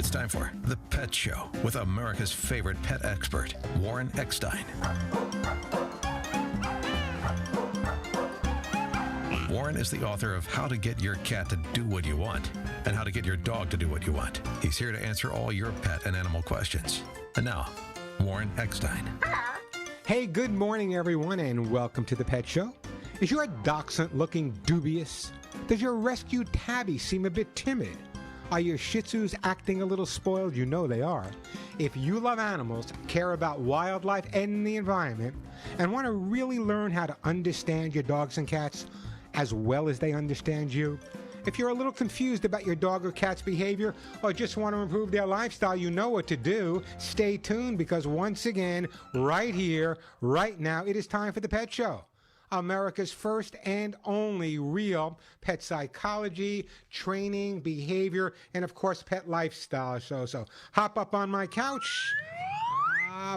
It's time for The Pet Show with America's favorite pet expert, Warren Eckstein. Warren is the author of How to Get Your Cat to Do What You Want and How to Get Your Dog to Do What You Want. He's here to answer all your pet and animal questions. And now, Warren Eckstein. Hey, good morning, everyone, and welcome to The Pet Show. Is your dachshund looking dubious? Does your rescue tabby seem a bit timid? Are your Shih Tzus acting a little spoiled? You know they are. If you love animals, care about wildlife and the environment, and want to really learn how to understand your dogs and cats as well as they understand you, if you're a little confused about your dog or cat's behavior or just want to improve their lifestyle, you know what to do. Stay tuned because once again, right here, right now, it is time for The Pet Show. America's first and only real pet psychology, training, behavior, and of course, pet lifestyle show. So hop up on my couch.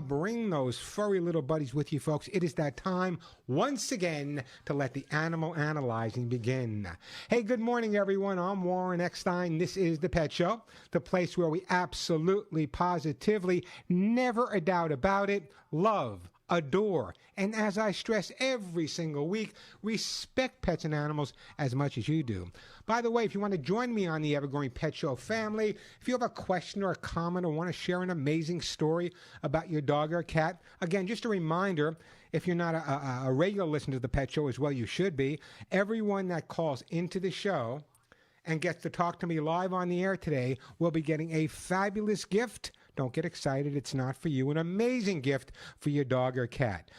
Bring those furry little buddies with you, folks. It is that time once again to let the animal analyzing begin. Hey, good morning, everyone. I'm Warren Eckstein. This is The Pet Show, the place where we absolutely, positively, never a doubt about it, love, adore, and as I stress every single week, respect pets and animals as much as you do. By the way, if you want to join me on the Evergreen Pet Show family, if you have a question or a comment or want to share an amazing story about your dog or cat, again, just a reminder, if you're not a regular listener to the Pet Show as well, you should be. Everyone that calls into the show and gets to talk to me live on the air today will be getting a fabulous gift. Don't get excited. It's not for you. An amazing gift for your dog or cat.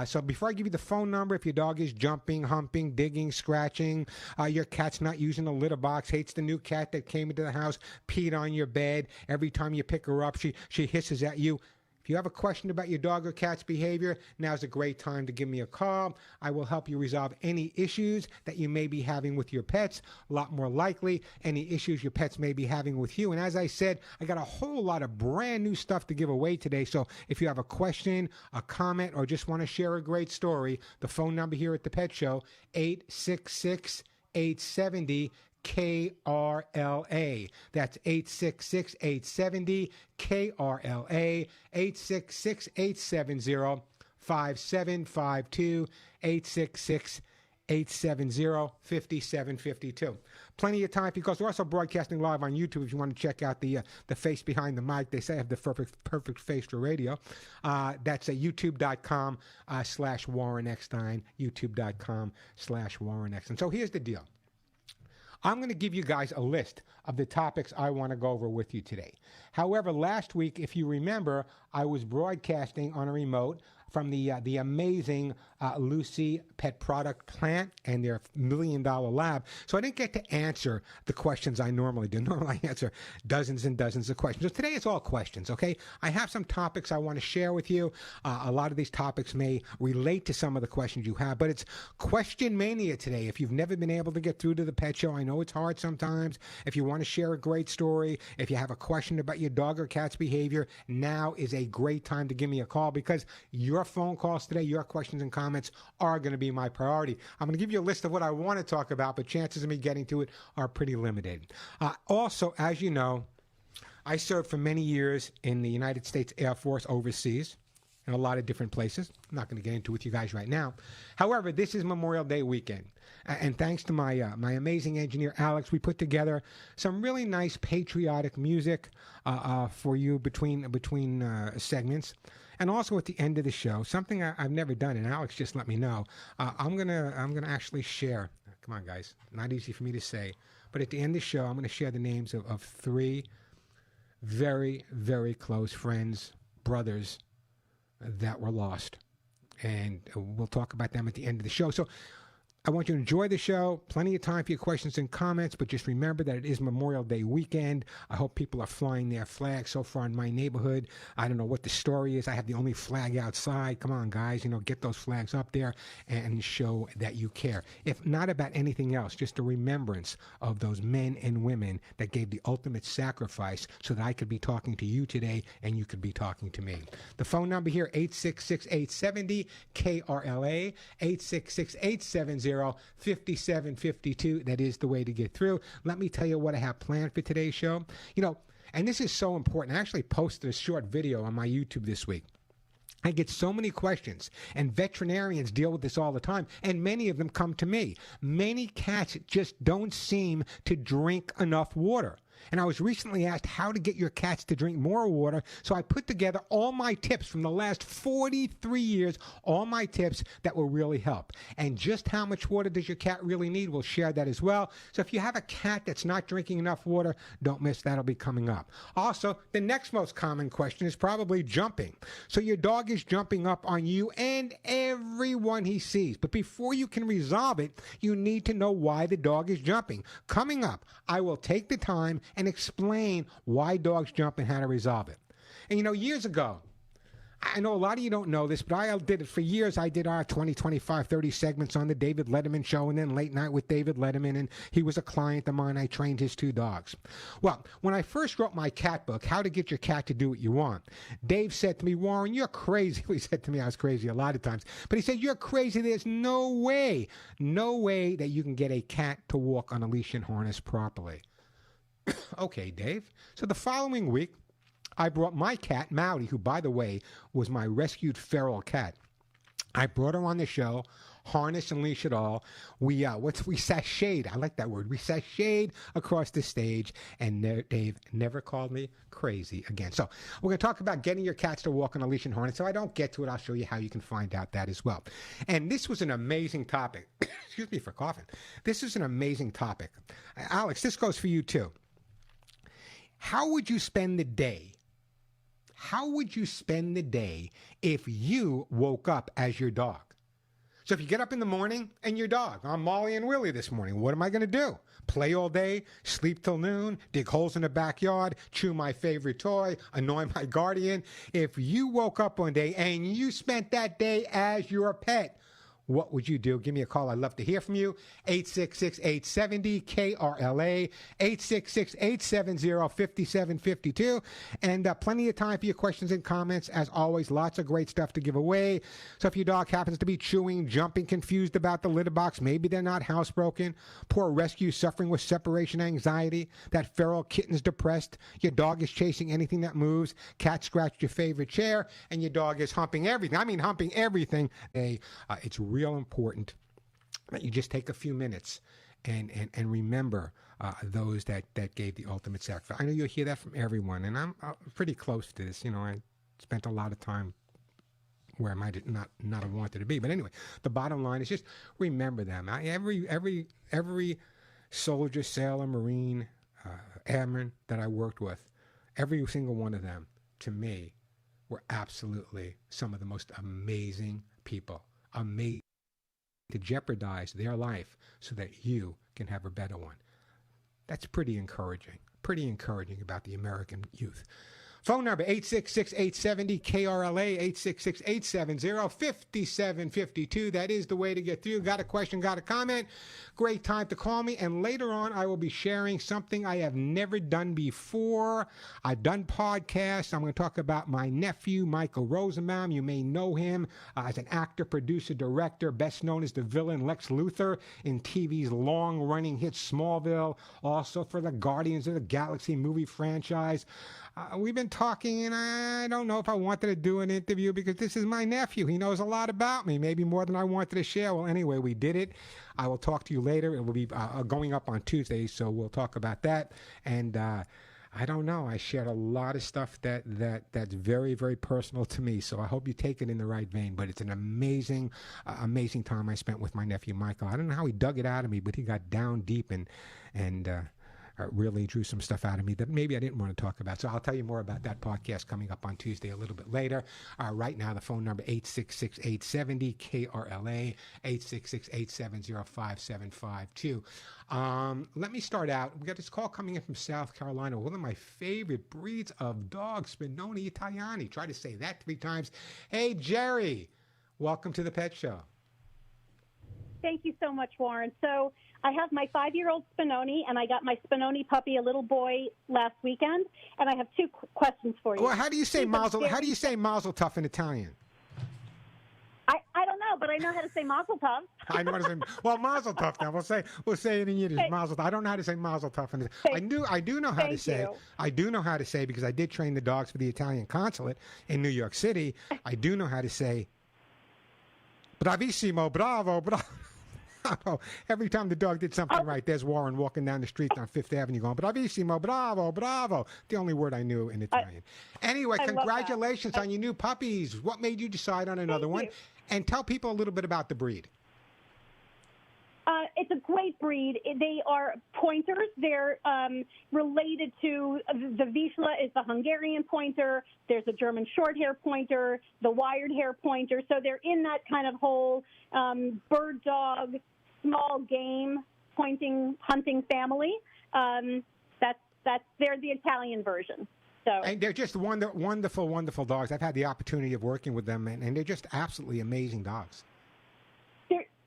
So before I give you the phone number, if your dog is jumping, humping, digging, scratching, your cat's not using the litter box, hates the new cat that came into the house, peed on your bed, every time you pick her up, she hisses at you. If you have a question about your dog or cat's behavior, now's a great time to give me a call. I will help you resolve any issues that you may be having with your pets. A lot more likely, any issues your pets may be having with you. And as I said, I got a whole lot of brand new stuff to give away today. So if you have a question, a comment, or just want to share a great story, the phone number here at the Pet Show, 866-870 KRLA. That's 866-870-KRLA, 866-870-5752, 866-870-5752. Plenty of time because we're also broadcasting live on YouTube if you want to check out the face behind the mic. They say I have the perfect face for radio. That's at youtube.com/Warren Eckstein, youtube.com/Warren Eckstein. So here's the deal. I'm going to give you guys a list of the topics I want to go over with you today. However, last week, if you remember, I was broadcasting on a remote from the amazing Lucy Pet Product Plant and their $1 million lab. So I didn't get to answer the questions I normally do. Normally I answer dozens and dozens of questions. So today it's all questions, okay? I have some topics I want to share with you. A lot of these topics may relate to some of the questions you have, but it's question mania today. If you've never been able to get through to the Pet Show, I know it's hard sometimes. If you want to share a great story, if you have a question about your dog or cat's behavior, now is a great time to give me a call because your phone calls today, your questions and comments are going to be my priority. I'm going to give you a list of what I want to talk about, but chances of me getting to it are pretty limited. Also, as you know, I served for many years in the United States Air Force overseas in a lot of different places. I'm not going to get into it with you guys right now. However, this is Memorial Day weekend. And thanks to my amazing engineer, Alex, we put together some really nice patriotic music for you between segments. And also at the end of the show, something I've never done, and Alex just let me know, I'm gonna actually share. Come on, guys, not easy for me to say, but at the end of the show, I'm gonna share the names of 3 very, very close friends, brothers that were lost, and we'll talk about them at the end of the show. So I want you to enjoy the show. Plenty of time for your questions and comments, but just remember that it is Memorial Day weekend. I hope people are flying their flags. So far in my neighborhood, I don't know what the story is. I have the only flag outside. Come on, guys, get those flags up there and show that you care. If not about anything else, just a remembrance of those men and women that gave the ultimate sacrifice so that I could be talking to you today and you could be talking to me. The phone number here, 866-870-KRLA, 866-870-5752. That is the way to get through. Let me tell you what I have planned for today's show. And this is so important. I actually posted a short video on my YouTube this week. I get so many questions, and veterinarians deal with this all the time, and many of them come to me. Many cats just don't seem to drink enough water. And I was recently asked how to get your cats to drink more water, so I put together all my tips from the last 43 years, all my tips that will really help. And just how much water does your cat really need, we'll share that as well. So if you have a cat that's not drinking enough water, don't miss, that'll be coming up. Also, the next most common question is probably jumping. So your dog is jumping up on you and everyone he sees. But before you can resolve it, you need to know why the dog is jumping. Coming up, I will take the time and explain why dogs jump and how to resolve it. And years ago, I know a lot of you don't know this, but I did it for years. I did our 20, 25, 30 segments on the David Letterman show and then Late Night with David Letterman, and he was a client of mine. I trained his 2 dogs. Well, when I first wrote my cat book, How to Get Your Cat to Do What You Want, Dave said to me, Warren, you're crazy. He said to me I was crazy a lot of times, but he said, you're crazy. There's no way that you can get a cat to walk on a leash and harness properly. Okay, Dave. So the following week, I brought my cat, Maui, who, by the way, was my rescued feral cat. I brought her on the show, harness and leash it all. We sashayed. I like that word. We sashayed across the stage, and Dave never called me crazy again. So we're going to talk about getting your cats to walk on a leash and harness. So I don't get to it, I'll show you how you can find out that as well. And this was an amazing topic. Excuse me for coughing. This is an amazing topic. Alex, this goes for you too. How would you spend the day? How would you spend the day if you woke up as your dog? So if you get up in the morning and your dog, I'm Molly and Willie this morning, what am I going to do? Play all day, sleep till noon, dig holes in the backyard, chew my favorite toy, annoy my guardian? If you woke up one day and you spent that day as your pet, what would you do? Give me a call. I'd love to hear from you. 866-870-KRLA, 866-870-5752. And plenty of time for your questions and comments. As always, lots of great stuff to give away. So if your dog happens to be chewing, jumping, confused about the litter box, maybe they're not housebroken, poor rescue suffering with separation anxiety, that feral kitten's depressed, your dog is chasing anything that moves, cat scratched your favorite chair, and your dog is humping everything. I mean, humping everything. It's real important that you just take a few minutes and remember those that gave the ultimate sacrifice. I know you'll hear that from everyone, and I'm pretty close to this. I spent a lot of time where I might not have wanted to be. But anyway, the bottom line is just remember them. Every soldier, sailor, Marine, airman that I worked with, every single one of them, to me, were absolutely some of the most amazing people. Amazing to jeopardize their life so that you can have a better one. That's pretty encouraging about the American youth. Phone number 866-870-KRLA, 866-870-5752. That is the way to get through. Got a question, got a comment? Great time to call me. And later on, I will be sharing something I have never done before. I've done podcasts. I'm going to talk about my nephew, Michael Rosenbaum. You may know him as an actor, producer, director, best known as the villain Lex Luthor in TV's long-running hit Smallville, also for the Guardians of the Galaxy movie franchise. We've been talking, and I don't know if I wanted to do an interview because this is my nephew. He knows a lot about me, maybe more than I wanted to share. Well, anyway, we did it. I will talk to you later. It will be going up on Tuesday, so we'll talk about that. And I don't know. I shared a lot of stuff that's very, very personal to me, so I hope you take it in the right vein. But it's an amazing time I spent with my nephew, Michael. I don't know how he dug it out of me, but he got down deep and really drew some stuff out of me that maybe I didn't want to talk about. So I'll tell you more about that podcast coming up on Tuesday a little bit later. Right now, the phone number 866-870-KRLA, 866-870-5752. Let me start out. We got this call coming in from South Carolina. One of my favorite breeds of dogs, Spinoni Italiani. Try to say that 3 times. Hey, Jerry. Welcome to the Pet Show. Thank you so much, Warren. So I have my 5-year-old Spinoni, and I got my Spinoni puppy, a little boy, last weekend. And I have 2 questions for you. Well, how do you say Mazel? How do you say Mazel Tov in Italian? I don't know, but I know how to say Mazel Tov. I know how to say. Well, Mazel Tov. Now we'll say it in Yiddish. Hey. Mazel Tov. I don't know how to say Mazel Tov. I do know how to Thank say. you. I do know how to say because I did train the dogs for the Italian consulate in New York City. I do know how to say. Bravissimo, bravo, bravo. Every time the dog did something right, there's Warren walking down the street on Fifth Avenue going, bravissimo, bravo, bravo. The only word I knew in Italian. Anyway, I love congratulations that. on your new puppies. What made you decide on another one? You. And tell people a little bit about the breed. It's a great breed. They are pointers. They're related to the Vizsla is the Hungarian pointer. There's a German short-hair pointer, the wired hair pointer. So they're in that kind of whole bird dog, small game hunting family. They're the Italian version. So And they're just wonderful, wonderful dogs. I've had the opportunity of working with them, and they're just absolutely amazing dogs.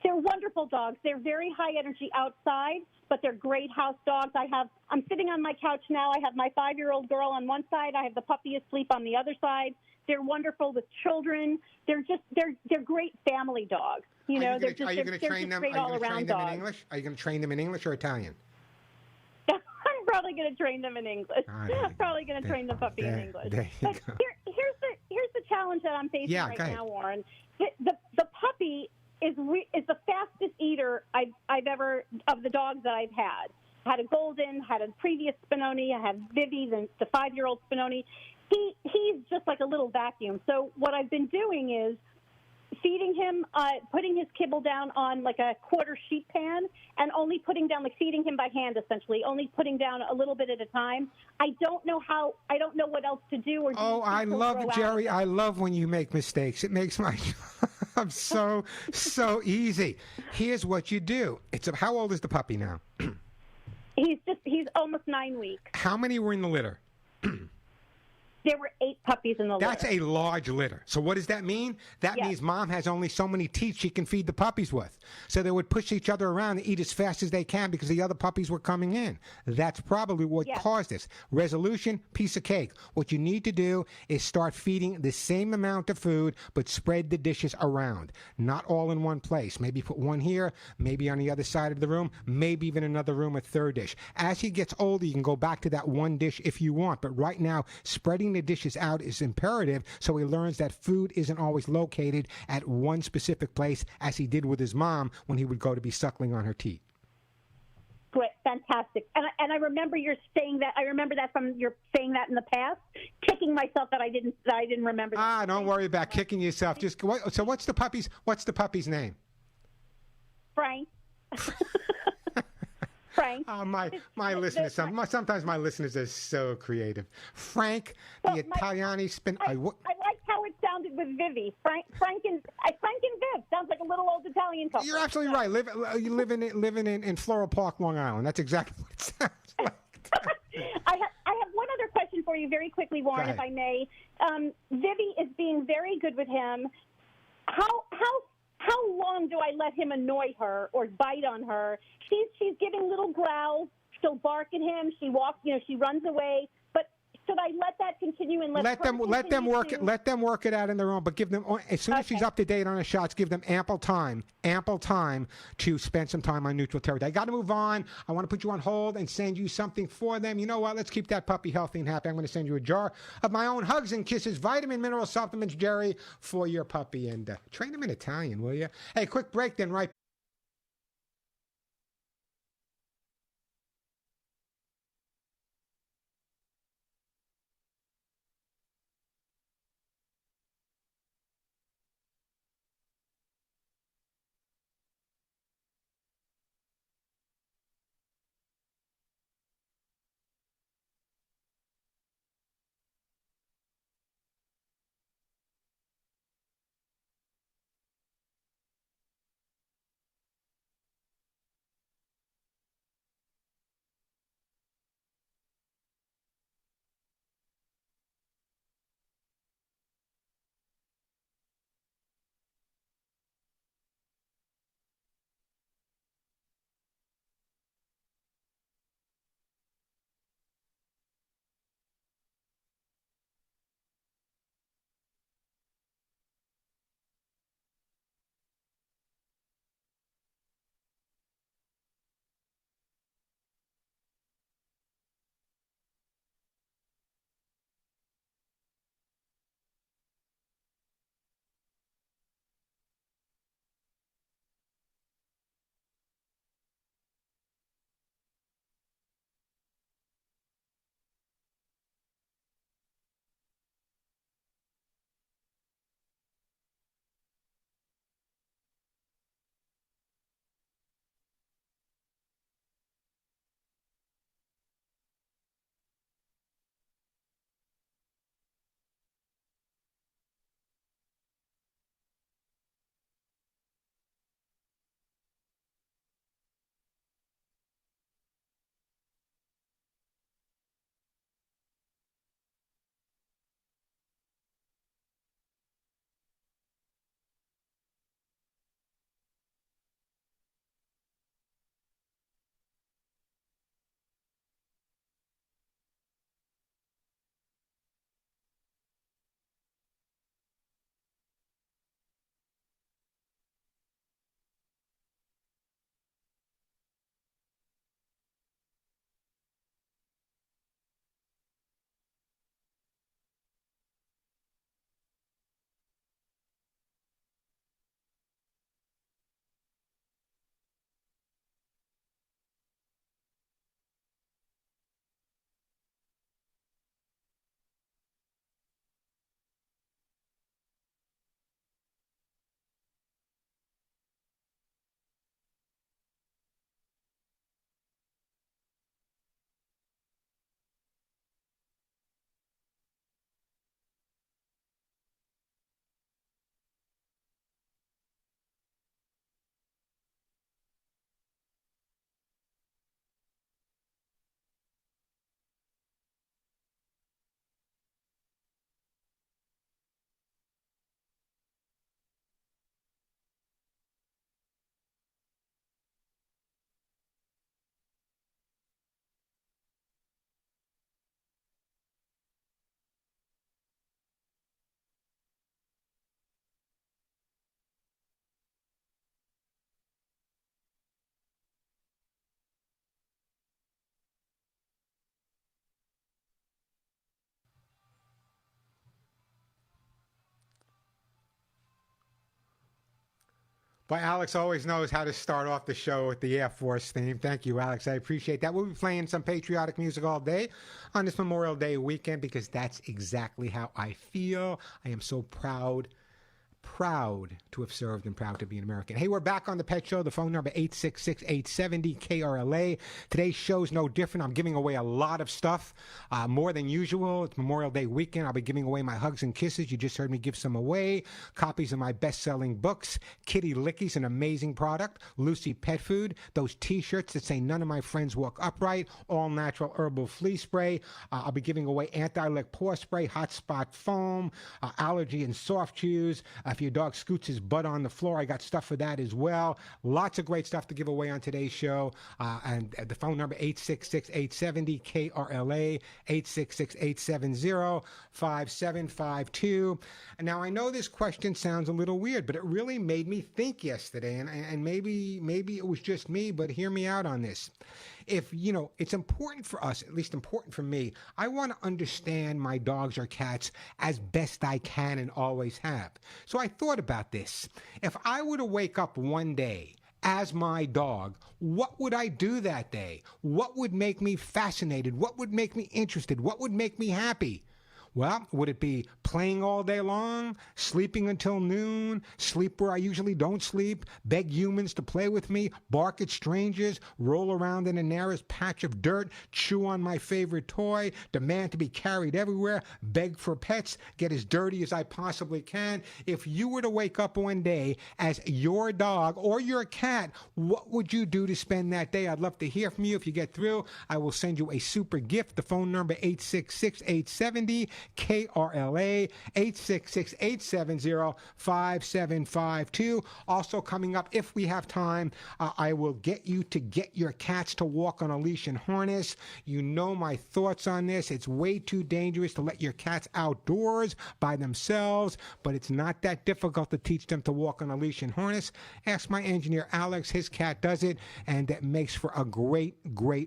They're wonderful dogs. They're very high energy outside, but they're great house dogs. I'm sitting on my couch now. I have my 5-year-old girl on one side. I have the puppy asleep on the other side. They're wonderful with children. They're great family dogs. Are you going to train them? Are you going to train them in dogs. English? Are you going to train them in English or Italian? I'm probably going to train them in English. I'm probably going to train the puppy in English. There you But go. here's the challenge that I'm facing Yeah, right go ahead. now, Warren. The puppy is the fastest eater I've ever of the dogs that I've had. I had a golden, had a previous Spinoni, I had Vivi, the 5-year-old Spinoni. He's just like a little vacuum. So what I've been doing is feeding him, putting his kibble down on like a quarter sheet pan, and only putting down, like feeding him by hand, essentially, only putting down a little bit at a time. I don't know what else to do. Or Oh, I love it, Jerry. I love when you make mistakes. It makes my job so easy. Here's what you do. How old is the puppy now? He's almost 9 weeks. How many were in the litter? There were 8 puppies in the litter. That's a large litter. So what does that mean? That means mom has only so many teeth she can feed the puppies with. So they would push each other around and eat as fast as they can because the other puppies were coming in. That's probably what caused this. Resolution, piece of cake. What you need to do is start feeding the same amount of food, but spread the dishes around. Not all in one place. Maybe put one here, maybe on the other side of the room, maybe even another room, a third dish. As he gets older, you can go back to that one dish if you want. But right now, spreading the dishes out is imperative so he learns that food isn't always located at one specific place as he did with his mom when he would go to be suckling on her teat. Great, fantastic. And I remember you're saying that. I remember that from your saying that in the past. Kicking myself that I didn't remember. That. Don't worry about kicking yourself. So what's the puppy's name? Frank. Frank. My listeners. Sometimes my listeners are so creative. Frank, the Italiani spin. I like how it sounded with Vivi. Frank and Viv sounds like a little old Italian couple. You're absolutely right. You living in Floral Park, Long Island. That's exactly what it sounds like. I have one other question for you, very quickly, Warren, if I may. Vivi is being very good with him. How long do I let him annoy her or bite on her? She's giving little growls. She'll bark at him. She walks. She runs away. But should I let that continue and let them work it? Let them work it out in their own. But give them as soon as she's up to date on her shots. Give them ample time to spend some time on neutral territory. I got to move on. I want to put you on hold and send you something for them. You know what? Let's keep that puppy healthy and happy. I'm going to send you a jar of my own hugs and kisses, vitamin mineral supplements, Jerry, for your puppy, and train him in Italian, will you? Hey, quick break, then right. But Alex always knows how to start off the show with the Air Force theme. Thank you, Alex. I appreciate that. We'll be playing some patriotic music all day on this Memorial Day weekend because that's exactly how I feel. I am so proud to have served and proud to be an American. Hey, we're back on the Pet Show. The phone number 866-870-KRLA. Today's show's no different. I'm giving away a lot of stuff, more than usual. It's Memorial Day weekend. I'll be giving away my hugs and kisses. You just heard me give some away. Copies of my best-selling books. Kitty Licky's an amazing product. Lucy Pet Food. Those T-shirts that say none of my friends walk upright. All natural herbal flea spray. I'll be giving away anti-lick paw spray, hot spot foam, allergy and soft chews. If your dog scoots his butt on the floor, I got stuff for that as well. Lots of great stuff to give away on today's show. And the phone number, 866-870-KRLA, 866-870-5752. And now, I know this question sounds a little weird, but it really made me think yesterday. And maybe it was just me, but hear me out on this. If, it's important for us, at least important for me, I want to understand my dogs or cats as best I can and always have. So I thought about this. If I were to wake up one day as my dog, what would I do that day? What would make me fascinated? What would make me interested? What would make me happy? Well, would it be playing all day long, sleeping until noon, sleep where I usually don't sleep, beg humans to play with me, bark at strangers, roll around in the nearest patch of dirt, chew on my favorite toy, demand to be carried everywhere, beg for pets, get as dirty as I possibly can? If you were to wake up one day as your dog or your cat, what would you do to spend that day? I'd love to hear from you. If you get through, I will send you a super gift. The phone number, 866-870 KRLA, 866-870-5752. Also coming up, if we have time, I will get you to get your cats to walk on a leash and harness. You know my thoughts on this. It's way too dangerous to let your cats outdoors by themselves, but it's not that difficult to teach them to walk on a leash and harness. Ask my engineer, Alex. His cat does it, and that makes for a great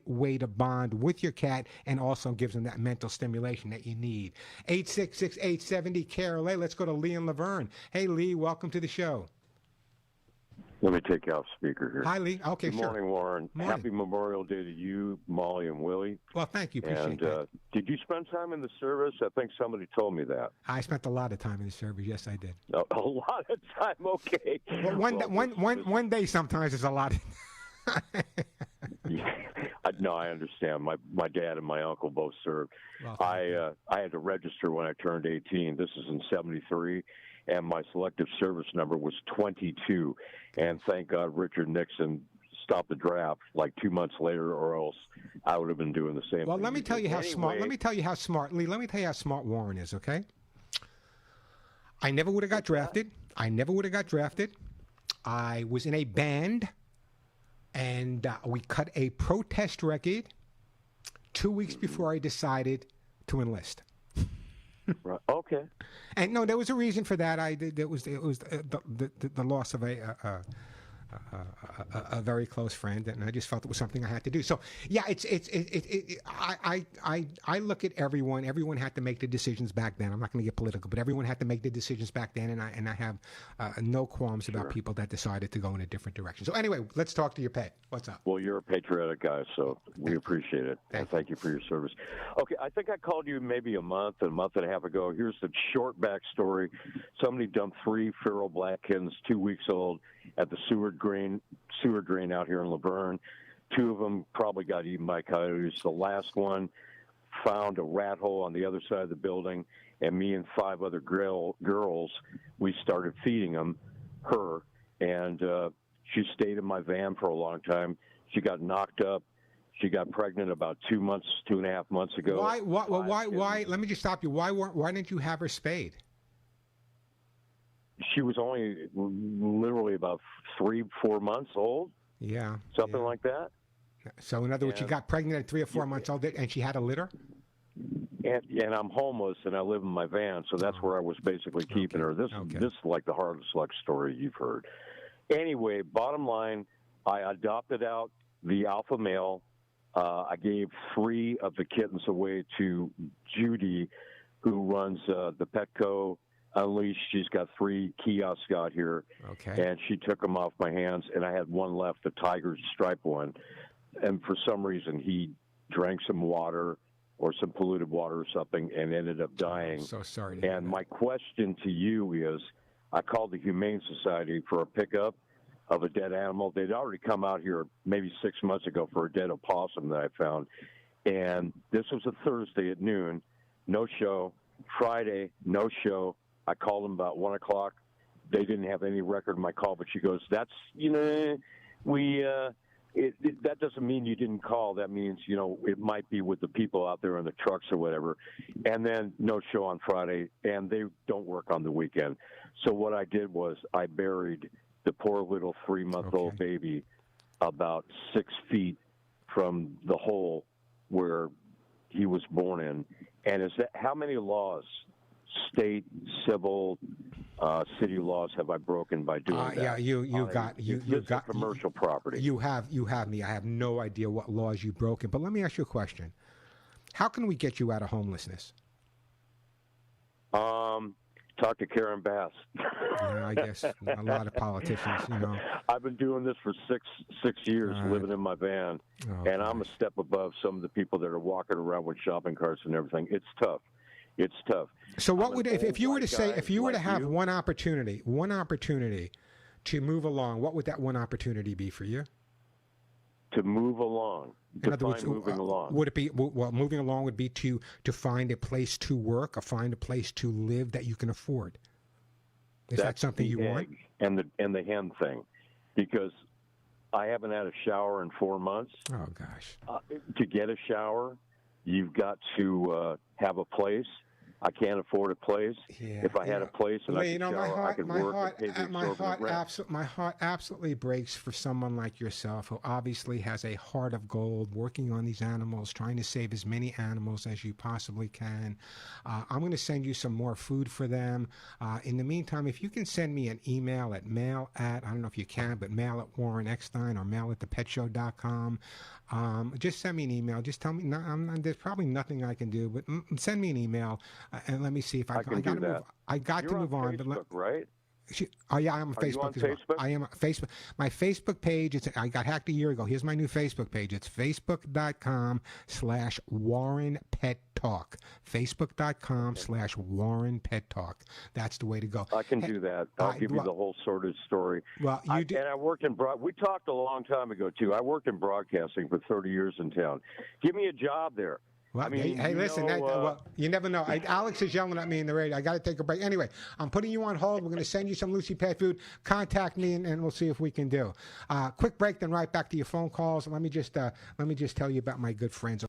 way to bond with your cat and also gives them that mental stimulation that you need. 866-870-KRLA. Let's go to Lee and Laverne. Hey, Lee, welcome to the show. Let me take you off speaker here. Hi, Lee. Okay, Good sure. morning, Warren. Morning. Happy Memorial Day to you, Molly, and Willie. Well, thank you. Appreciate and, that. Did you spend time in the service? I think somebody told me that. I spent a lot of time in the service. Yes, I did. A lot of time, okay. Well, one day sometimes is a lot. Yeah. No, I understand. My dad and my uncle both served. Well, I had to register when I turned 18. This is in 73, and my selective service number was 22. And thank God Richard Nixon stopped the draft like 2 months later, or else I would have been doing the same thing. Well, let me tell you how smart. Anyway. Let me tell you how smart, Lee. Let me tell you how smart Warren is. Okay. I never would have got drafted. I was in a band. And we cut a protest record 2 weeks before I decided to enlist. Right. Okay. And no, there was a reason for that. It was the loss of a very close friend, and I just felt it was something I had to do. So yeah, I look at everyone. Everyone had to make the decisions back then. I'm not going to get political, but everyone had to make the decisions back then, and I have no qualms about people that decided to go in a different direction. So anyway, let's talk to your pet. What's up? Well, you're a patriotic guy, so we appreciate it. Thank you for your service. Okay, I think I called you maybe a month and a half ago. Here's the short backstory. Somebody dumped 3 feral black kittens, 2 weeks old, at the sewer drain out here in Laverne. 2 of them probably got eaten by coyotes. The last one found a rat hole on the other side of the building, and me and 5 other girls, we started feeding her, and she stayed in my van for a long time. She got knocked up. She got pregnant about 2.5 months ago. Why? Let me just stop you. Why didn't you have her spayed? She was only literally about 3-4 months old. Yeah. Something like that. So in other words, she got pregnant at 3 or 4 months old, and she had a litter? And I'm homeless, and I live in my van, so that's where I was basically keeping her. This is like the hardest luck story you've heard. Anyway, bottom line, I adopted out the alpha male. I gave 3 of the kittens away to Judy, who runs the Petco unleashed. She's got 3 kiosks out here, Okay. and she took them off my hands, and I had one left, the tiger stripe one. And for some reason, he drank some water or some polluted water or something and ended up dying. So sorry to hear And that. my question to you is, I called the Humane Society for a pickup of a dead animal. They'd already come out here maybe 6 months ago for a dead opossum that I found. And this was a Thursday at noon, no show. Friday, no show. I called them about 1 o'clock. They didn't have any record of my call, but she goes, "That's, that doesn't mean you didn't call. That means, it might be with the people out there in the trucks or whatever." And then no show on Friday, and they don't work on the weekend. So what I did was I buried the poor little 3-month-old baby about 6 feet from the hole where he was born in. And how many laws, state, civil, city laws, have I broken by doing that? Yeah, you got commercial property. You have me. I have no idea what laws you've broken. But let me ask you a question: how can we get you out of homelessness? Talk to Karen Bass. Yeah, I guess a lot of politicians, I've been doing this for six years, living in my van, and I'm a step above some of the people that are walking around with shopping carts and everything. It's tough. It's tough. So what would, if you were to say, if you were to have you, one opportunity to move along, what would that one opportunity be for you? To move along. In other words, moving along. Would it be, well, moving along would be to find a place to work or find a place to live that you can afford. Is that something you want? And the hen thing, because I haven't had a shower in 4 months. Oh gosh. To get a shower, you've got to have a place. I can't afford a place. Yeah, if I had a place and I could shower, I could work and pay the exorbitant rent. My heart absolutely breaks for someone like yourself who obviously has a heart of gold, working on these animals, trying to save as many animals as you possibly can. I'm going to send you some more food for them. In the meantime, if you can send me an email at I don't know if you can, but mail at Warren Eckstein or mail at thepetshow.com. Just send me an email. Just tell me, there's probably nothing I can do, but send me an email. And let me see if I can do that. I got to move on, Facebook, right? Oh yeah, I'm on Facebook. You on Facebook? I am on Facebook. My Facebook page. I got hacked a year ago. Here's my new Facebook page. It's facebook.com/Warren Pet Talk. Facebook.com/Warren Pet Talk. That's the way to go. I can do that. I'll give you the whole sordid story. Well, you do. And I worked in we talked a long time ago too. I worked in broadcasting for 30 years in town. Give me a job there. Well, I mean, hey, listen, you never know. Alex is yelling at me in the radio. I got to take a break. Anyway, I'm putting you on hold. We're going to send you some Lucy Pet food. Contact me, and we'll see if we can do. Quick break, then right back to your phone calls. Let me just tell you about my good friends.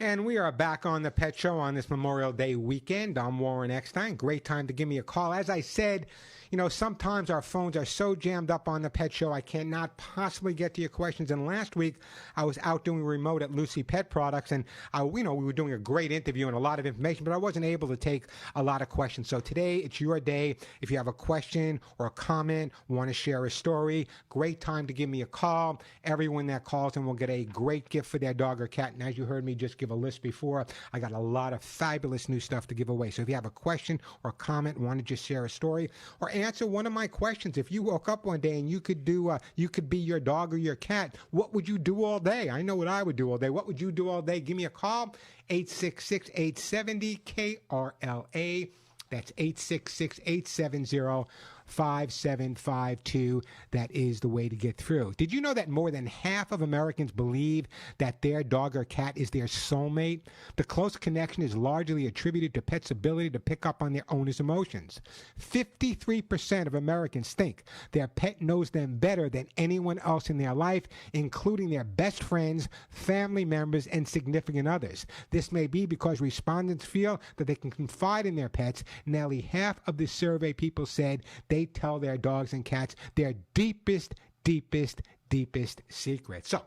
And we are back on the Pet Show on this Memorial Day weekend. I'm Warren Eckstein. Great time to give me a call. As I said, sometimes our phones are so jammed up on the Pet Show, I cannot possibly get to your questions. And last week, I was out doing remote at Lucy Pet Products, and we were doing a great interview and a lot of information, but I wasn't able to take a lot of questions. So today, it's your day. If you have a question or a comment, want to share a story, great time to give me a call. Everyone that calls in will get a great gift for their dog or cat. And as you heard me just give a list before, I got a lot of fabulous new stuff to give away. So if you have a question or a comment, want to just share a story or answer one of my questions, if you woke up one day and you could be your dog or your cat, what would you do all day? I know what I would do all day. What would you do all day? Give me a call, 866-870-KRLA. That's 866-870-5752. That is the way to get through. Did you know that more than half of Americans believe that their dog or cat is their soulmate? The close connection is largely attributed to pets' ability to pick up on their owner's emotions. 53% of Americans think their pet knows them better than anyone else in their life, including their best friends, family members, and significant others. This may be because respondents feel that they can confide in their pets. Nearly half of the survey people said they tell their dogs and cats their deepest secrets. So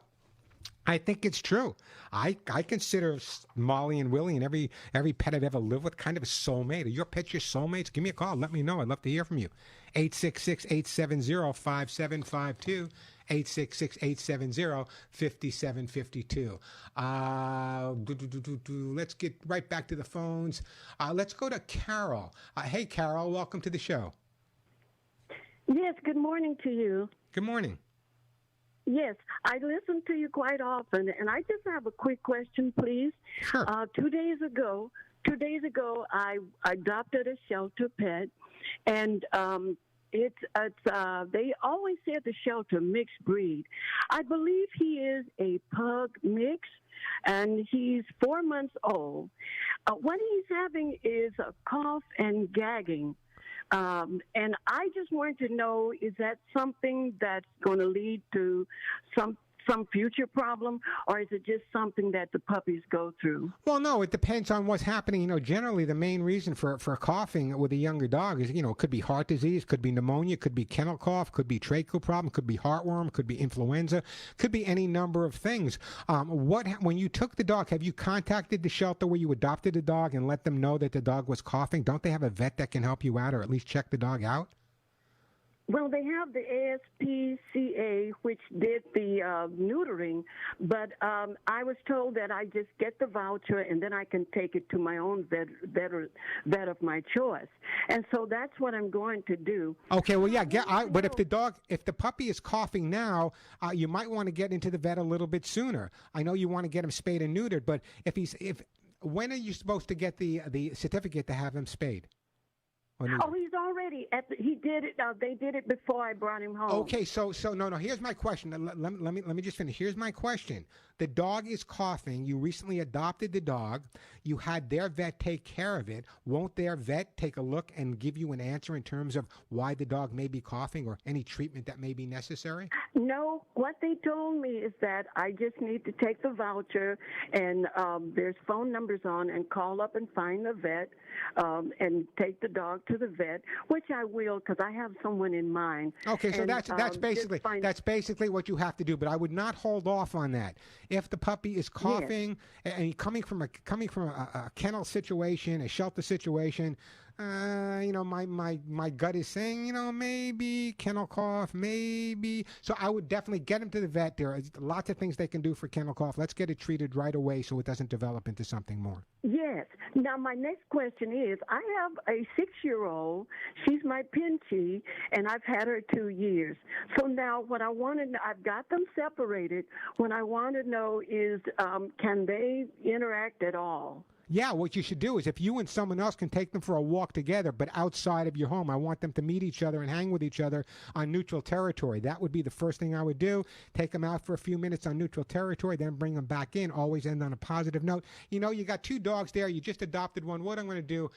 I think it's true. I consider Molly and Willie and every pet I've ever lived with kind of a soulmate. Are your pets your soulmates? Give me a call. Let me know. I'd love to hear from you. 866-870-5752. 866-870-5752. Let's get right back to the phones. Let's go to Carol. Hey, Carol, welcome to the show. Yes, good morning to you. Good morning. Yes, I listen to you quite often, and I just have a quick question, please. Sure. 2 days ago, I adopted a shelter pet, and it's they always say at the shelter mixed breed. I believe he is a pug mix, and he's 4 months old. What he's having is a cough and gagging. And I just wanted to know, is that something that's going to lead to some future problem, or is it just something that the puppies go through? Well, no, it depends on what's happening. Generally the main reason for coughing with a younger dog is, it could be heart disease, could be pneumonia, could be kennel cough, could be tracheal problem, could be heartworm, could be influenza, could be any number of things. When you took the dog, have you contacted the shelter where you adopted the dog and let them know that the dog was coughing? Don't they have a vet that can help you out or at least check the dog out? Well, they have the ASPCA, which did the neutering, but I was told that I just get the voucher and then I can take it to my own vet of my choice. And so that's what I'm going to do. Okay, well, yeah, but if the puppy is coughing now, you might want to get into the vet a little bit sooner. I know you want to get him spayed and neutered, but when are you supposed to get the certificate to have him spayed? Oh, he's already he did it. They did it before I brought him home. Okay, so no. Here's my question. Let me just finish. Here's my question. The dog is coughing. You recently adopted the dog. You had their vet take care of it. Won't their vet take a look and give you an answer in terms of why the dog may be coughing or any treatment that may be necessary? No, what they told me is that I just need to take the voucher, and there's phone numbers on, and call up and find the vet, and take the dog to the vet, which I will because I have someone in mind. Okay, so that's basically what you have to do. But I would not hold off on that. If the puppy is coughing and coming from a kennel situation, a shelter situation, my gut is saying, maybe kennel cough, maybe. So I would definitely get him to the vet. There are lots of things they can do for kennel cough. Let's get it treated right away so it doesn't develop into something more. Yes. Now, my next question is, I have a 6-year-old. She's my Pinchy, and I've had her 2 years. So now what I want to know, I've got them separated. What I want to know is, can they interact at all? Yeah, what you should do is if you and someone else can take them for a walk together, but outside of your home, I want them to meet each other and hang with each other on neutral territory. That would be the first thing I would do. Take them out for a few minutes on neutral territory, then bring them back in. Always end on a positive note. You know, you got 2 dogs there. You just adopted one. What I'm going to do,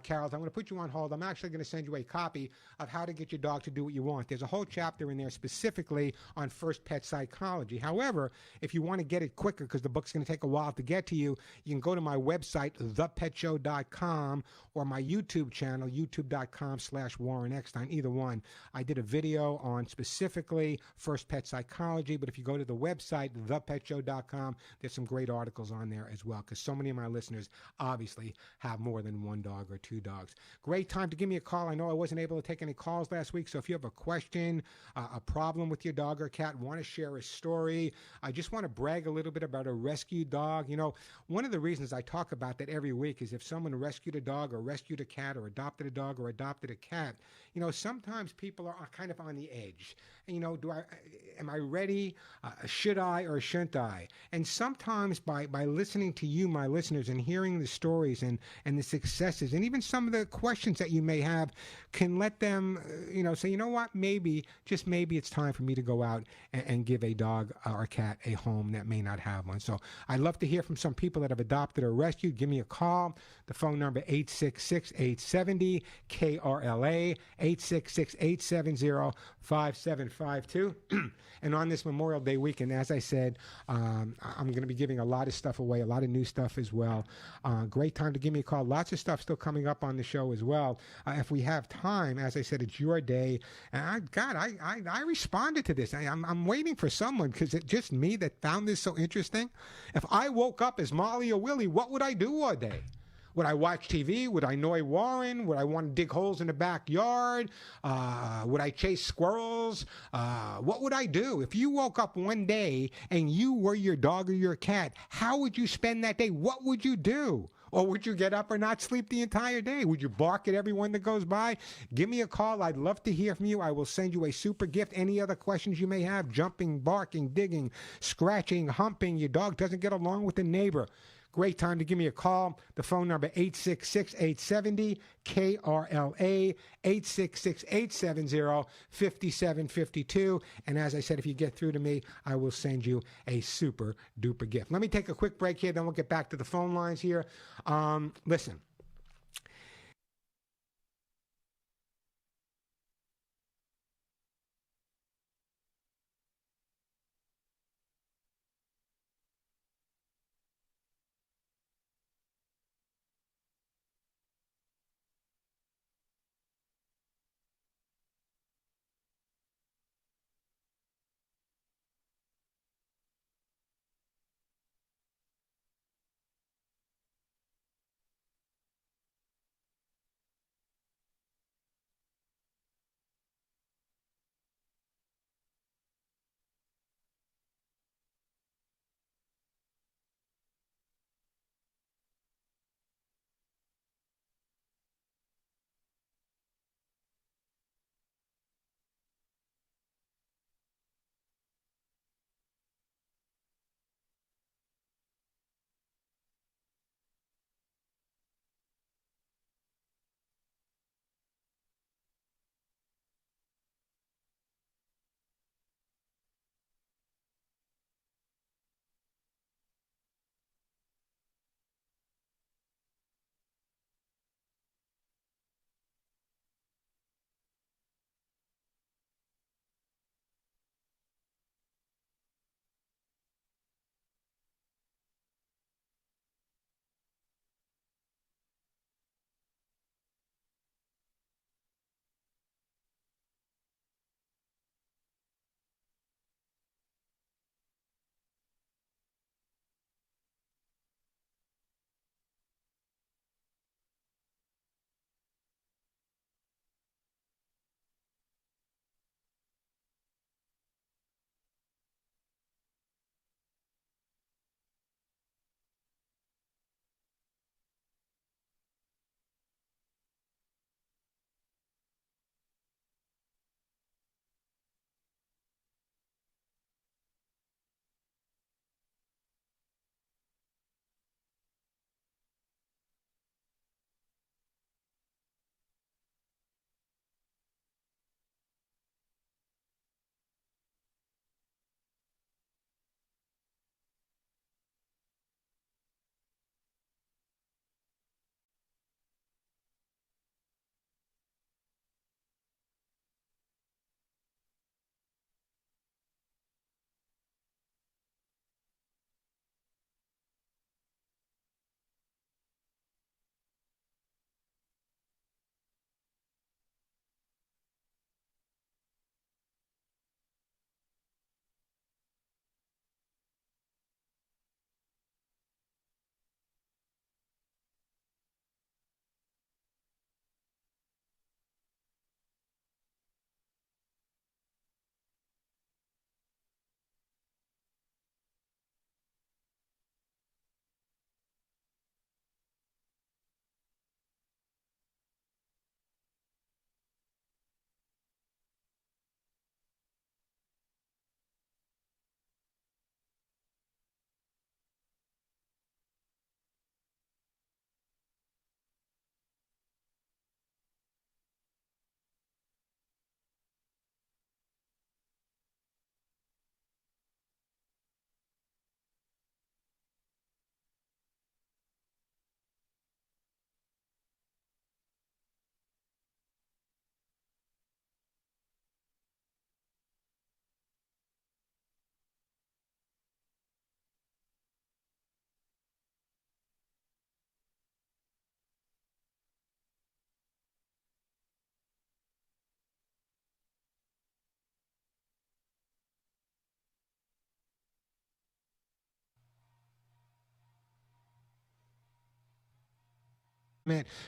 Carol, is I'm going to put you on hold. I'm actually going to send you a copy of How to Get Your Dog to Do What You Want. There's a whole chapter in there specifically on first pet psychology. However, if you want to get it quicker, because the book's going to take a while to get to you, you can go to my website, thepetshow.com, or my YouTube channel, youtube.com/Warren Eckstein, either one. I did a video on specifically first pet psychology, but if you go to the website, thepetshow.com, there's some great articles on there as well, because so many of my listeners obviously have more than 1 dog or 2 dogs. Great time to give me a call. I know I wasn't able to take any calls last week, so if you have a question, a problem with your dog or cat, want to share a story, I just want to brag a little bit about a rescue dog. You know, one of the reasons I talk about that every week is if someone rescued a dog or rescued a cat or adopted a dog or adopted a cat, you know, sometimes people are kind of on the edge. You know, am I ready? Should I or shouldn't I? And sometimes by listening to you, my listeners, and hearing the stories and the successes and even some of the questions that you may have can let them, say, you know what, maybe, just maybe it's time for me to go out and give a dog or a cat a home that may not have one. So I'd love to hear from some people that have adopted or rescued. Give me a call. The phone number 866-870-KRLA, 866-870-5752. And on this Memorial Day weekend, as I said, I'm going to be giving a lot of stuff away, a lot of new stuff as well. Great time to give me a call. Lots of stuff still coming up on the show as well. If we have time, as I said, it's your day. And I responded to this. I'm waiting for someone, because it's just me that found this so interesting. If I woke up as Molly or Willie, what would I do all day? Would I watch TV? Would I annoy Warren? Would I want to dig holes in the backyard? Would I chase squirrels? What would I do? If you woke up one day and you were your dog or your cat, how would you spend that day? What would you do? Or would you get up or not sleep the entire day? Would you bark at everyone that goes by? Give me a call. I'd love to hear from you. I will send you a super gift. Any other questions you may have, jumping, barking, digging, scratching, humping, your dog doesn't get along with the neighbor. Great time to give me a call. The phone number 866-870-KRLA, 866-870-5752. And as I said, if you get through to me, I will send you a super duper gift. Let me take a quick break here, then we'll get back to the phone lines here. Listen.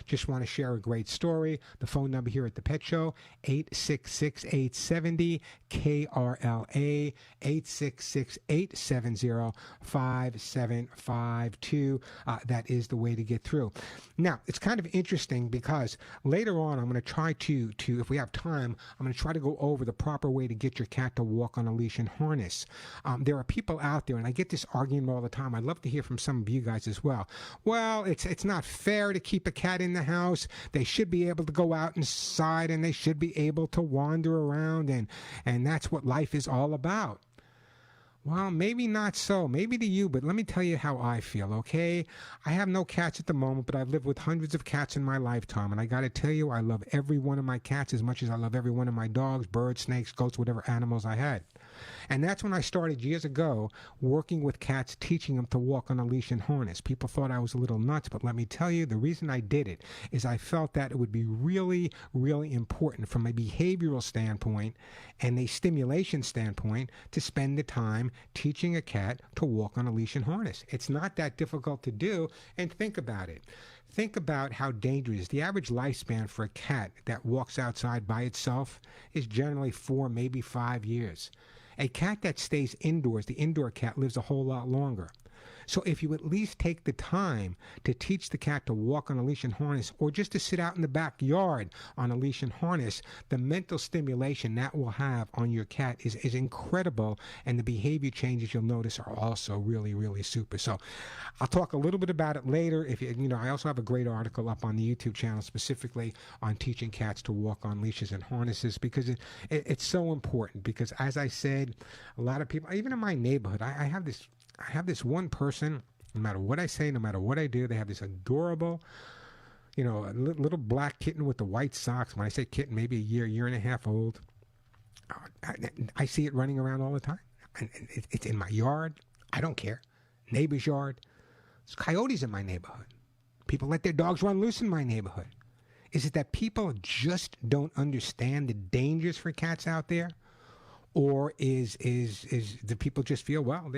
just want to share a great story. The phone number here at the Pet Show, 866-870-KRLA, 866-870-5752. That is the way to get through. Now, it's kind of interesting because later on I'm going to try to, if we have time, I'm going to try to go over the proper way to get your cat to walk on a leash and harness. There are people out there, and I get this argument all the time. I'd love to hear from some of you guys as well. Well, it's not fair to keep a cat in the house. They should be able to go out inside, and they should be able to wander around, and that's what life is all about. Well, maybe not so. Maybe to you, but let me tell you how I feel, okay? I have no cats at the moment, but I've lived with hundreds of cats in my lifetime, and I got to tell you, I love every one of my cats as much as I love every one of my dogs, birds, snakes, goats, whatever animals I had. And that's when I started years ago working with cats, teaching them to walk on a leash and harness. People thought I was a little nuts, but let me tell you, the reason I did it is I felt that it would be really, really important from a behavioral standpoint and a stimulation standpoint to spend the time teaching a cat to walk on a leash and harness. It's not that difficult to do, and think about it. Think about how dangerous. The average lifespan for a cat that walks outside by itself is generally 4, maybe 5 years. A cat that stays indoors, the indoor cat, lives a whole lot longer. So if you at least take the time to teach the cat to walk on a leash and harness, or just to sit out in the backyard on a leash and harness, the mental stimulation that will have on your cat is incredible, and the behavior changes you'll notice are also really, really super. So I'll talk a little bit about it later. If you know, I also have a great article up on the YouTube channel specifically on teaching cats to walk on leashes and harnesses, because it's so important. Because as I said, a lot of people, even in my neighborhood, I have this one person, no matter what I say, no matter what I do, they have this adorable, little black kitten with the white socks. When I say kitten, maybe a year and a half old. I see it running around all the time. It's in my yard. I don't care. Neighbor's yard. There's coyotes in my neighborhood. People let their dogs run loose in my neighborhood. Is it that people just don't understand the dangers for cats out there? Or is the people just feel, well,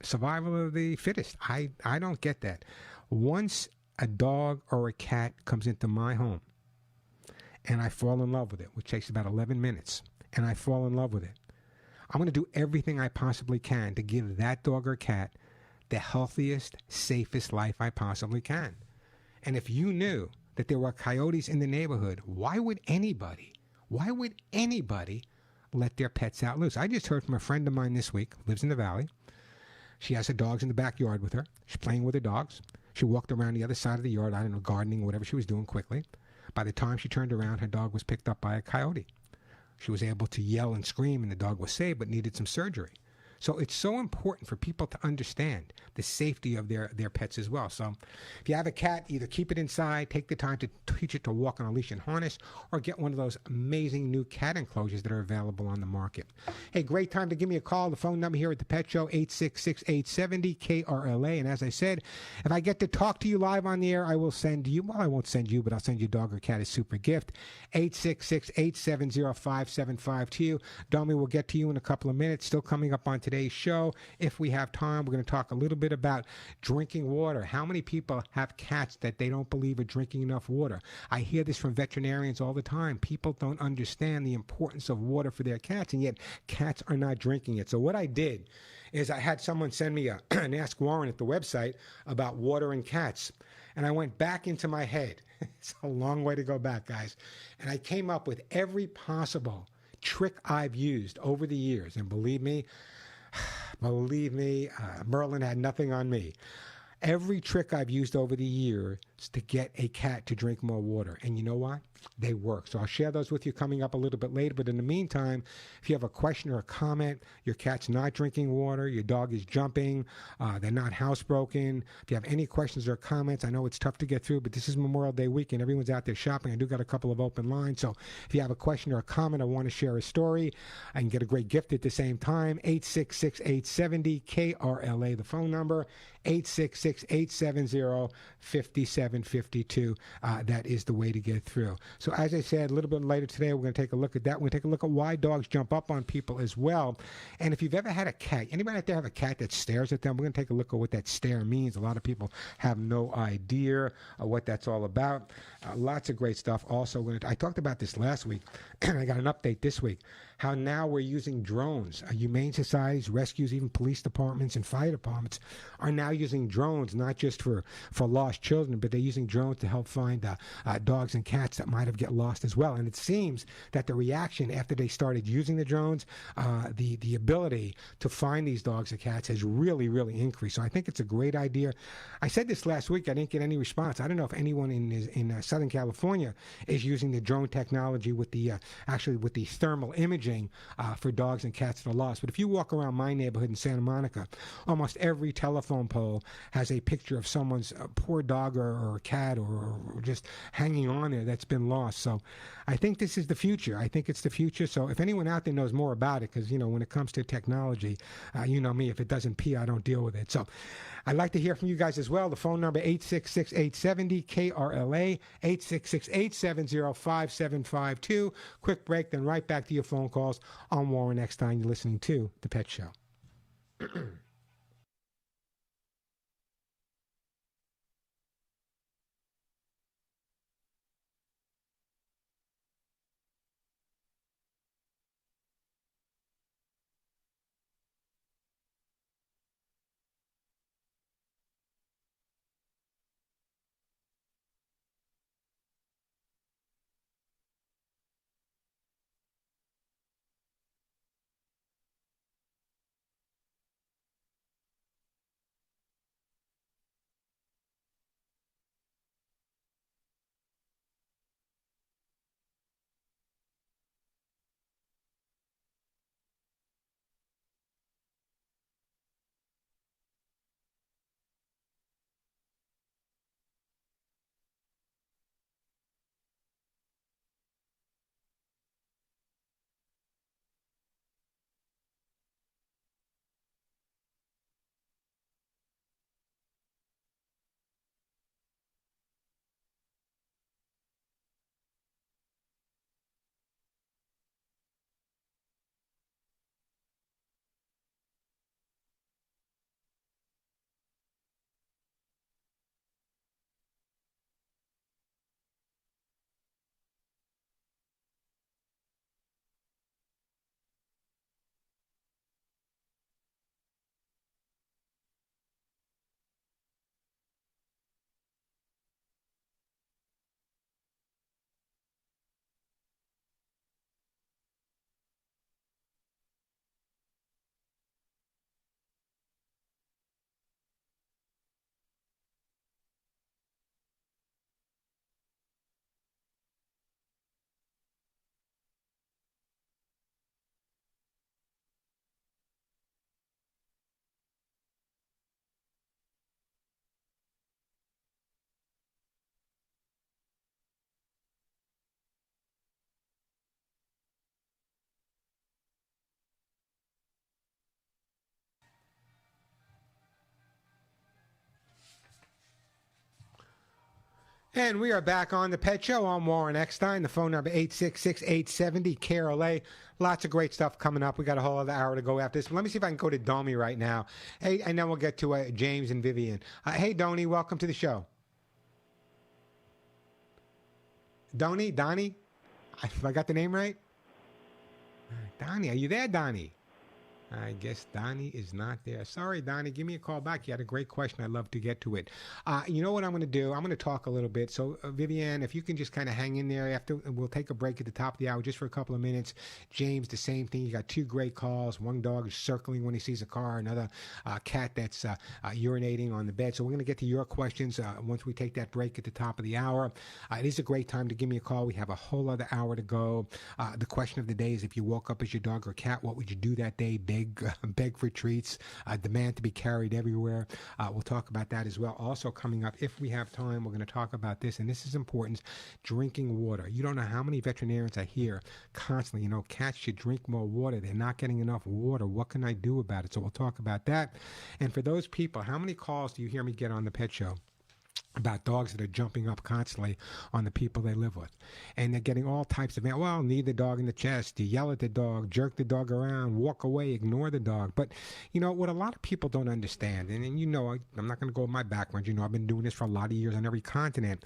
survival of the fittest? I don't get that. Once a dog or a cat comes into my home and I fall in love with it, which takes about 11 minutes, and I fall in love with it, I'm going to do everything I possibly can to give that dog or cat the healthiest, safest life I possibly can. And if you knew that there were coyotes in the neighborhood, why would anybody let their pets out loose? I just heard from a friend of mine this week, who lives in the valley. She has her dogs in the backyard with her. She's playing with her dogs. She walked around the other side of the yard, I don't know, gardening, whatever she was doing quickly. By the time she turned around, her dog was picked up by a coyote. She was able to yell and scream, and the dog was saved, but needed some surgery. So it's so important for people to understand the safety of their pets as well. So if you have a cat, either keep it inside, take the time to teach it to walk on a leash and harness, or get one of those amazing new cat enclosures that are available on the market. Hey, great time to give me a call. The phone number here at the Pet Show, 866-870-KRLA. And as I said, if I get to talk to you live on the air, I will send you, well, I won't send you, but I'll send your dog or cat a super gift, 866-870-5752. Domi will get to you in a couple of minutes. Still coming up on today's show, if we have time, we're going to talk a little bit about drinking water. How many people have cats that they don't believe are drinking enough water? I hear this from veterinarians all the time. People don't understand the importance of water for their cats, and yet cats are not drinking it. So what I did is I had someone send me an Ask Warren at the website about water and cats, and I went back into my head. It's a long way to go back, guys. And I came up with every possible trick I've used over the years, and believe me, Merlin had nothing on me. Every trick I've used over the years to get a cat to drink more water. And you know what? They work. So I'll share those with you coming up a little bit later. But in the meantime, if you have a question or a comment, your cat's not drinking water, your dog is jumping, they're not housebroken. If you have any questions or comments, I know it's tough to get through, but this is Memorial Day weekend. Everyone's out there shopping. I do got a couple of open lines. So if you have a question or a comment, I want to share a story, I can get a great gift at the same time. 866-870-KRLA, the phone number. 866-870-5752. That is the way to get through. So as I said, a little bit later today, we're going to take a look at that. We're going to take a look at why dogs jump up on people as well. And if you've ever had a cat, anybody out there have a cat that stares at them? We're going to take a look at what that stare means. A lot of people have no idea what that's all about. Lots of great stuff. Also, I talked about this last week, and I got an update this week, how now we're using drones. Humane societies, rescues, even police departments and fire departments are now using drones, not just for lost children, but they're using drones to help find dogs and cats that might have get lost as well. And it seems that the reaction after they started using the drones, the ability to find these dogs and cats has really, really increased. So I think it's a great idea. I said this last week. I didn't get any response. I don't know if anyone in Southern California is using the drone technology with the thermal imaging for dogs and cats that are lost. But if you walk around my neighborhood in Santa Monica, almost every telephone pole has a picture of someone's poor dog or cat or just hanging on there that's been lost. So I think this is the future. I think it's the future. So if anyone out there knows more about it, because, when it comes to technology, you know me, if it doesn't pee, I don't deal with it. So I'd like to hear from you guys as well. The phone number 866-870-KRLA, 866-870-5752. Quick break, then right back to your phone calls on Warren Eckstein. You're listening to The Pet Show. And we are back on The Pet Show. I'm Warren Eckstein. The phone number 866-870-KRLA. Lots of great stuff coming up. We got a whole other hour to go after this. But let me see if I can go to Domi right now. Hey, and then we'll get to James and Vivian. Hey, Donnie, welcome to the show. Donnie? If I got the name right? Donnie, are you there, Donnie? I guess Donnie is not there. Sorry, Donnie. Give me a call back. You had a great question. I'd love to get to it. You know what I'm going to do? I'm going to talk a little bit. So, Vivian, if you can just kind of hang in there. We'll take a break at the top of the hour just for a couple of minutes. James, the same thing. You got two great calls. One dog is circling when he sees a car. Another cat that's urinating on the bed. So we're going to get to your questions once we take that break at the top of the hour. It is a great time to give me a call. We have a whole other hour to go. The question of the day is, if you woke up as your dog or cat, what would you do that day? Beg for treats, demand to be carried everywhere. We'll talk about that as well. Also coming up, if we have time, we're going to talk about this, and this is important, drinking water. You don't know how many veterinarians I hear constantly, cats should drink more water. They're not getting enough water. What can I do about it? So we'll talk about that. And for those people, how many calls do you hear me get on the Pet Show about dogs that are jumping up constantly on the people they live with. And they're getting all types of, well, knee the dog in the chest, you yell at the dog, jerk the dog around, walk away, ignore the dog. But, what a lot of people don't understand, and I'm not going to go with my background. I've been doing this for a lot of years on every continent.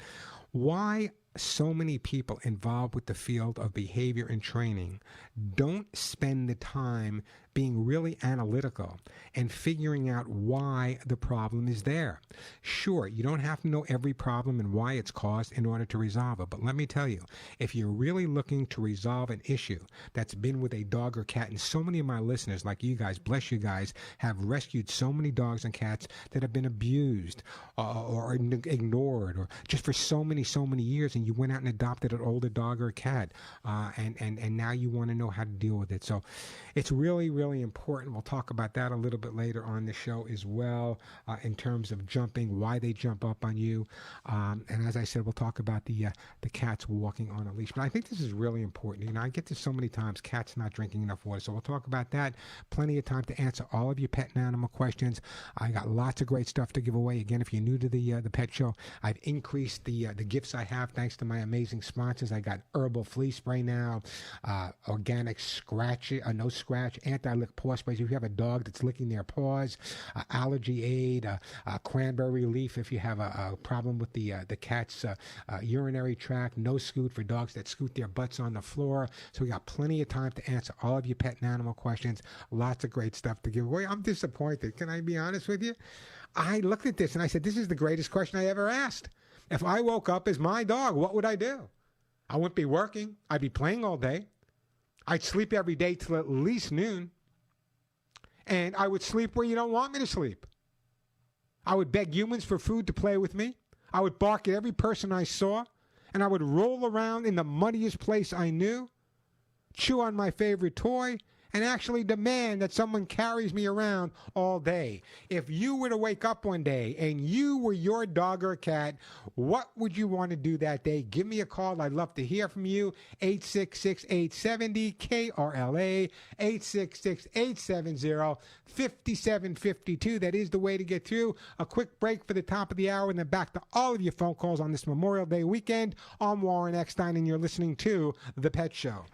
Why so many people involved with the field of behavior and training don't spend the time being really analytical and figuring out why the problem is there. Sure, you don't have to know every problem and why it's caused in order to resolve it, but let me tell you, if you're really looking to resolve an issue that's been with a dog or cat, and so many of my listeners, like you guys, bless you guys, have rescued so many dogs and cats that have been abused or ignored or just for so many years, and you went out and adopted an older dog or a cat, and now you want to know how to deal with it. So it's really, really important. We'll talk about that a little bit later on the show as well, in terms of jumping, why they jump up on you. And as I said, we'll talk about the cats walking on a leash. But I think this is really important. I get this so many times, cats not drinking enough water. So we'll talk about that. Plenty of time to answer all of your pet and animal questions. I got lots of great stuff to give away. Again, if you're new to the pet show, I've increased the gifts I have thanks to my amazing sponsors. I got herbal flea spray now, organic scratch, no scratch, anti-lick paw sprays if you have a dog that's licking their paws, allergy aid, cranberry relief if you have a problem with the cat's urinary tract, no scoot for dogs that scoot their butts on the floor. So we got plenty of time to answer all of your pet and animal questions. Lots of great stuff to give away. I'm disappointed. Can I be honest with you? I looked at this and I said, this is the greatest question I ever asked. If I woke up as my dog, what would I do? I wouldn't be working. I'd be playing all day. I'd sleep every day till at least noon. And I would sleep where you don't want me to sleep. I would beg humans for food to play with me. I would bark at every person I saw. And I would roll around in the muddiest place I knew, chew on my favorite toy, and actually demand that someone carries me around all day. If you were to wake up one day and you were your dog or cat, what would you want to do that day? Give me a call. I'd love to hear from you. 866-870-KRLA, 866-870-5752. That is the way to get through. A quick break for the top of the hour, and then back to all of your phone calls on this Memorial Day weekend. I'm Warren Eckstein, and you're listening to The Pet Show.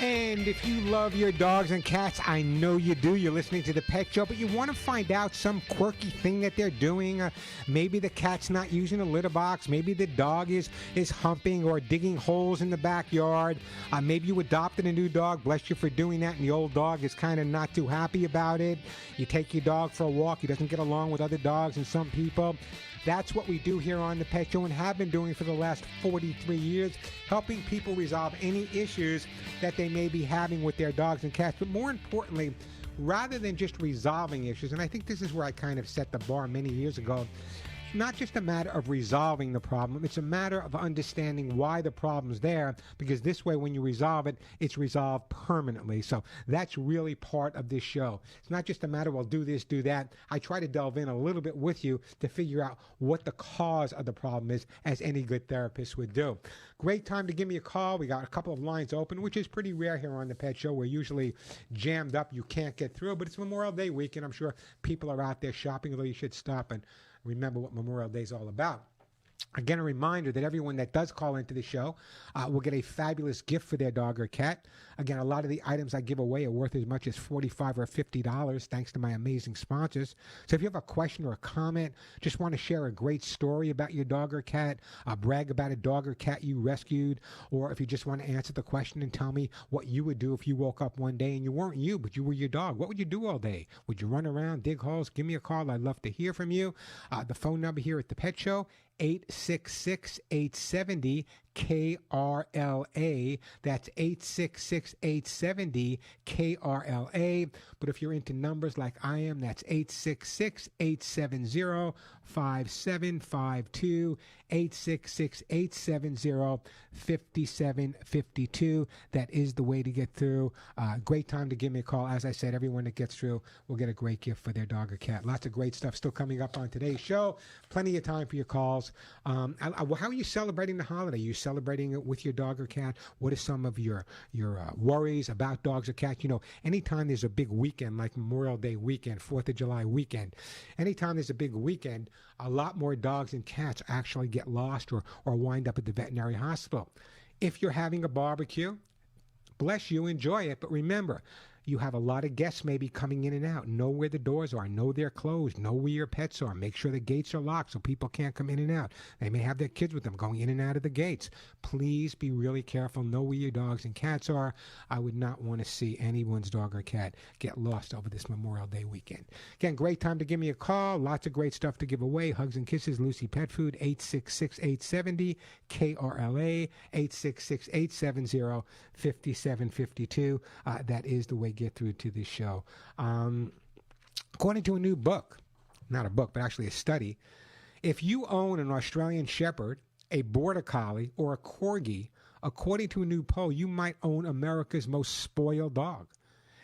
And if you love your dogs and cats, I know you do. You're listening to The Pet Show, but you want to find out some quirky thing that they're doing. Maybe the cat's not using a litter box. Maybe the dog is humping or digging holes in the backyard. Maybe you adopted a new dog. Bless you for doing that. And the old dog is kind of not too happy about it. You take your dog for a walk. He doesn't get along with other dogs and some people. That's what we do here on The Pet Show and have been doing for the last 43 years, helping people resolve any issues that they may be having with their dogs and cats. But more importantly, rather than just resolving issues, and I think this is where I kind of set the bar many years ago, not just a matter of resolving the problem, it's a matter of understanding why the problem's there, because this way when you resolve it, it's resolved permanently. So that's really part of this show. It's not just a matter, well, do this, do that. I try to delve in a little bit with you to figure out what the cause of the problem is, as any good therapist would do. Great time to give me a call. We got a couple of lines open, which is pretty rare here on The Pet Show. We're usually jammed up. You can't get through, but it's Memorial Day weekend. I'm sure people are out there shopping, although you should stop and remember what Memorial Day is all about. Again, a reminder that everyone that does call into the show will get a fabulous gift for their dog or cat. Again, a lot of the items I give away are worth as much as $45 or $50, thanks to my amazing sponsors. So if you have a question or a comment, just want to share a great story about your dog or cat, brag about a dog or cat you rescued, or if you just want to answer the question and tell me what you would do if you woke up one day and you weren't you, but you were your dog. What would you do all day? Would you run around, dig holes? Give me a call. I'd love to hear from you. The phone number here at The Pet Show, 866-870-KRLA. That's 866-870-KRLA. But if you're into numbers like I am, that's 866-870-5752, 866-870-5752. That is the way to get through. Great time to give me a call. As I said, everyone that gets through will get a great gift for their dog or cat. Lots of great stuff still coming up on today's show. Plenty of time for your calls. How are you celebrating the holiday? Are you celebrating it with your dog or cat? What are some of your worries about dogs or cats? You know, anytime there's a big weekend like Memorial Day weekend, 4th of July weekend, anytime there's a big weekend, a lot more dogs and cats actually get lost or wind up at the veterinary hospital. If you're having a barbecue, bless you, enjoy it. But remember, you have a lot of guests maybe coming in and out. Know where the doors are. Know they're closed. Know where your pets are. Make sure the gates are locked so people can't come in and out. They may have their kids with them going in and out of the gates. Please be really careful. Know where your dogs and cats are. I would not want to see anyone's dog or cat get lost over this Memorial Day weekend. Again, great time to give me a call. Lots of great stuff to give away. Hugs and kisses, Lucy Pet Food, 866-870-KRLA, 866-870-5752. That is the way to get through to this show. According to a new book, not a book, but actually a study, if you own an Australian Shepherd, a Border Collie, or a Corgi, according to a new poll, you might own America's most spoiled dog.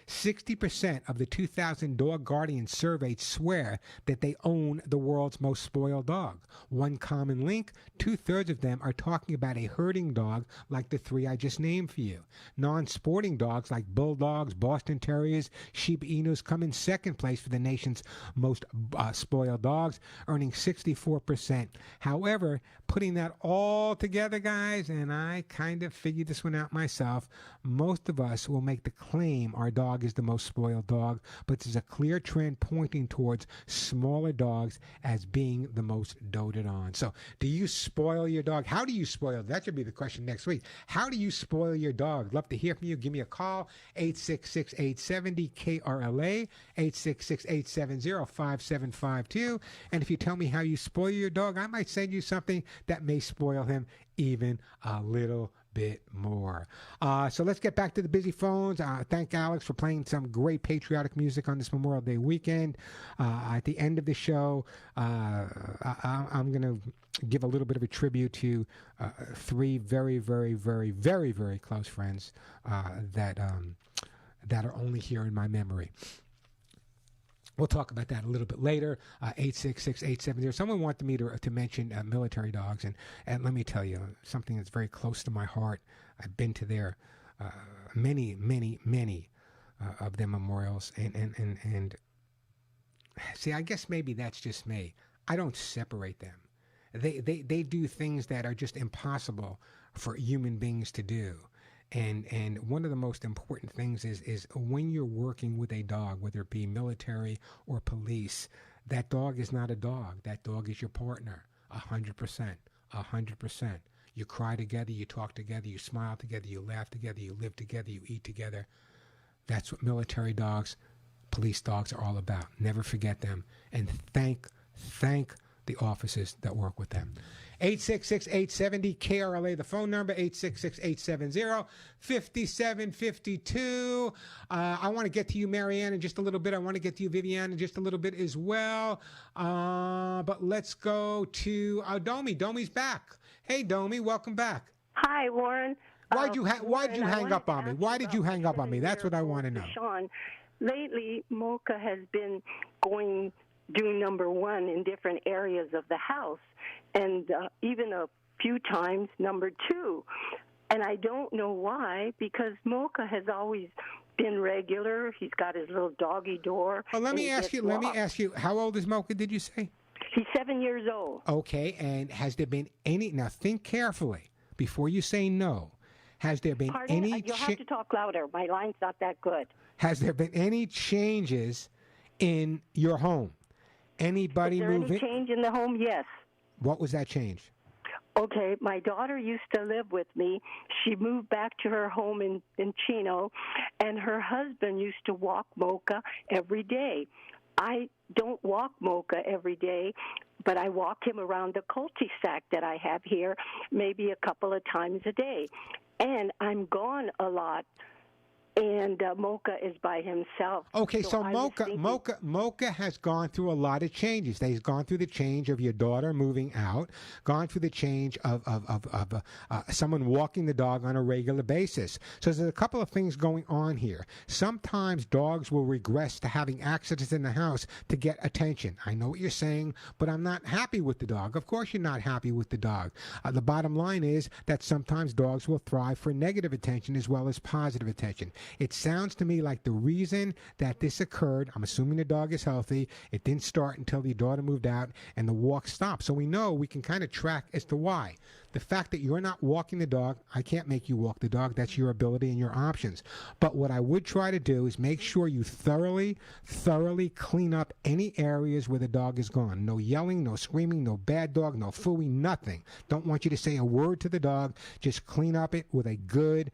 60% of the 2,000 dog guardians surveyed swear that they own the world's most spoiled dog. One common link, 2/3 of them are talking about a herding dog like the three I just named for you. Non-sporting dogs like bulldogs, Boston Terriers, Shiba Inus come in second place for the nation's most spoiled dogs, earning 64%. However, putting that all together, guys, and I kind of figured this one out myself, most of us will make the claim our dog is the most spoiled dog, but there's a clear trend pointing towards smaller dogs as being the most doted on. So do you spoil your dog? How do you spoil? That should be the question next week. How do you spoil your dog? Love to hear from you. Give me a call, 866-870-KRLA, 866-870-5752. And if you tell me how you spoil your dog, I might send you something that may spoil him even a little bit more. So let's get back to the busy phones. Thank Alex for playing some great patriotic music on this Memorial Day weekend. At the end of the show, I'm going to give a little bit of a tribute to three very, very, very, very, very close friends that are only here in my memory. We'll talk about that a little bit later. 866-870. Someone wanted me to mention military dogs, and let me tell you something that's very close to my heart. I've been to their many of their memorials, and see, I guess maybe that's just me. I don't separate them. They do things that are just impossible for human beings to do. And one of the most important things is when you're working with a dog, whether it be military or police, that dog is not a dog. That dog is your partner, 100%, 100%. You cry together, you talk together, you smile together, you laugh together, you live together, you eat together. That's what military dogs, police dogs are all about. Never forget them. And thank the officers that work with them. 866-870-KRLA, the phone number, 866-870-5752. I want to get to you, Marianne, in just a little bit. I want to get to you, Viviane, in just a little bit as well. But let's go to Domi. Domi's back. Hey, Domi, welcome back. Hi, Warren. Why'd you hang up on me? Why did you hang up on me? That's what I want to know. Sean, lately, Mocha has been doing number one in different areas of the house, and even a few times number two. And I don't know why, because Mocha has always been regular. He's got his little doggy door. Well, let me ask you, how old is Mocha, did you say? He's 7 years old. Okay, and has there been any, now think carefully before you say no, has there been any... You'll have to talk louder. My line's not that good. Has there been any changes in your home? Anybody moving? Is there any change in the home? Yes. What was that change? Okay, my daughter used to live with me. She moved back to her home in Chino, and her husband used to walk Mocha every day. I don't walk Mocha every day, but I walk him around the cul-de-sac that I have here maybe a couple of times a day. And I'm gone a lot. And Mocha is by himself. Okay, so Mocha has gone through a lot of changes. He's gone through the change of your daughter moving out, gone through the change of someone walking the dog on a regular basis. So there's a couple of things going on here. Sometimes dogs will regress to having accidents in the house to get attention. I know what you're saying, but I'm not happy with the dog. Of course you're not happy with the dog. The bottom line is that sometimes dogs will thrive for negative attention as well as positive attention. It sounds to me like the reason that this occurred, I'm assuming the dog is healthy, it didn't start until your daughter moved out and the walk stopped. So we know, we can kind of track as to why. The fact that you're not walking the dog, I can't make you walk the dog. That's your ability and your options. But what I would try to do is make sure you thoroughly clean up any areas where the dog is gone. No yelling, no screaming, no bad dog, no phooey, nothing. Don't want you to say a word to the dog. Just clean up it with a good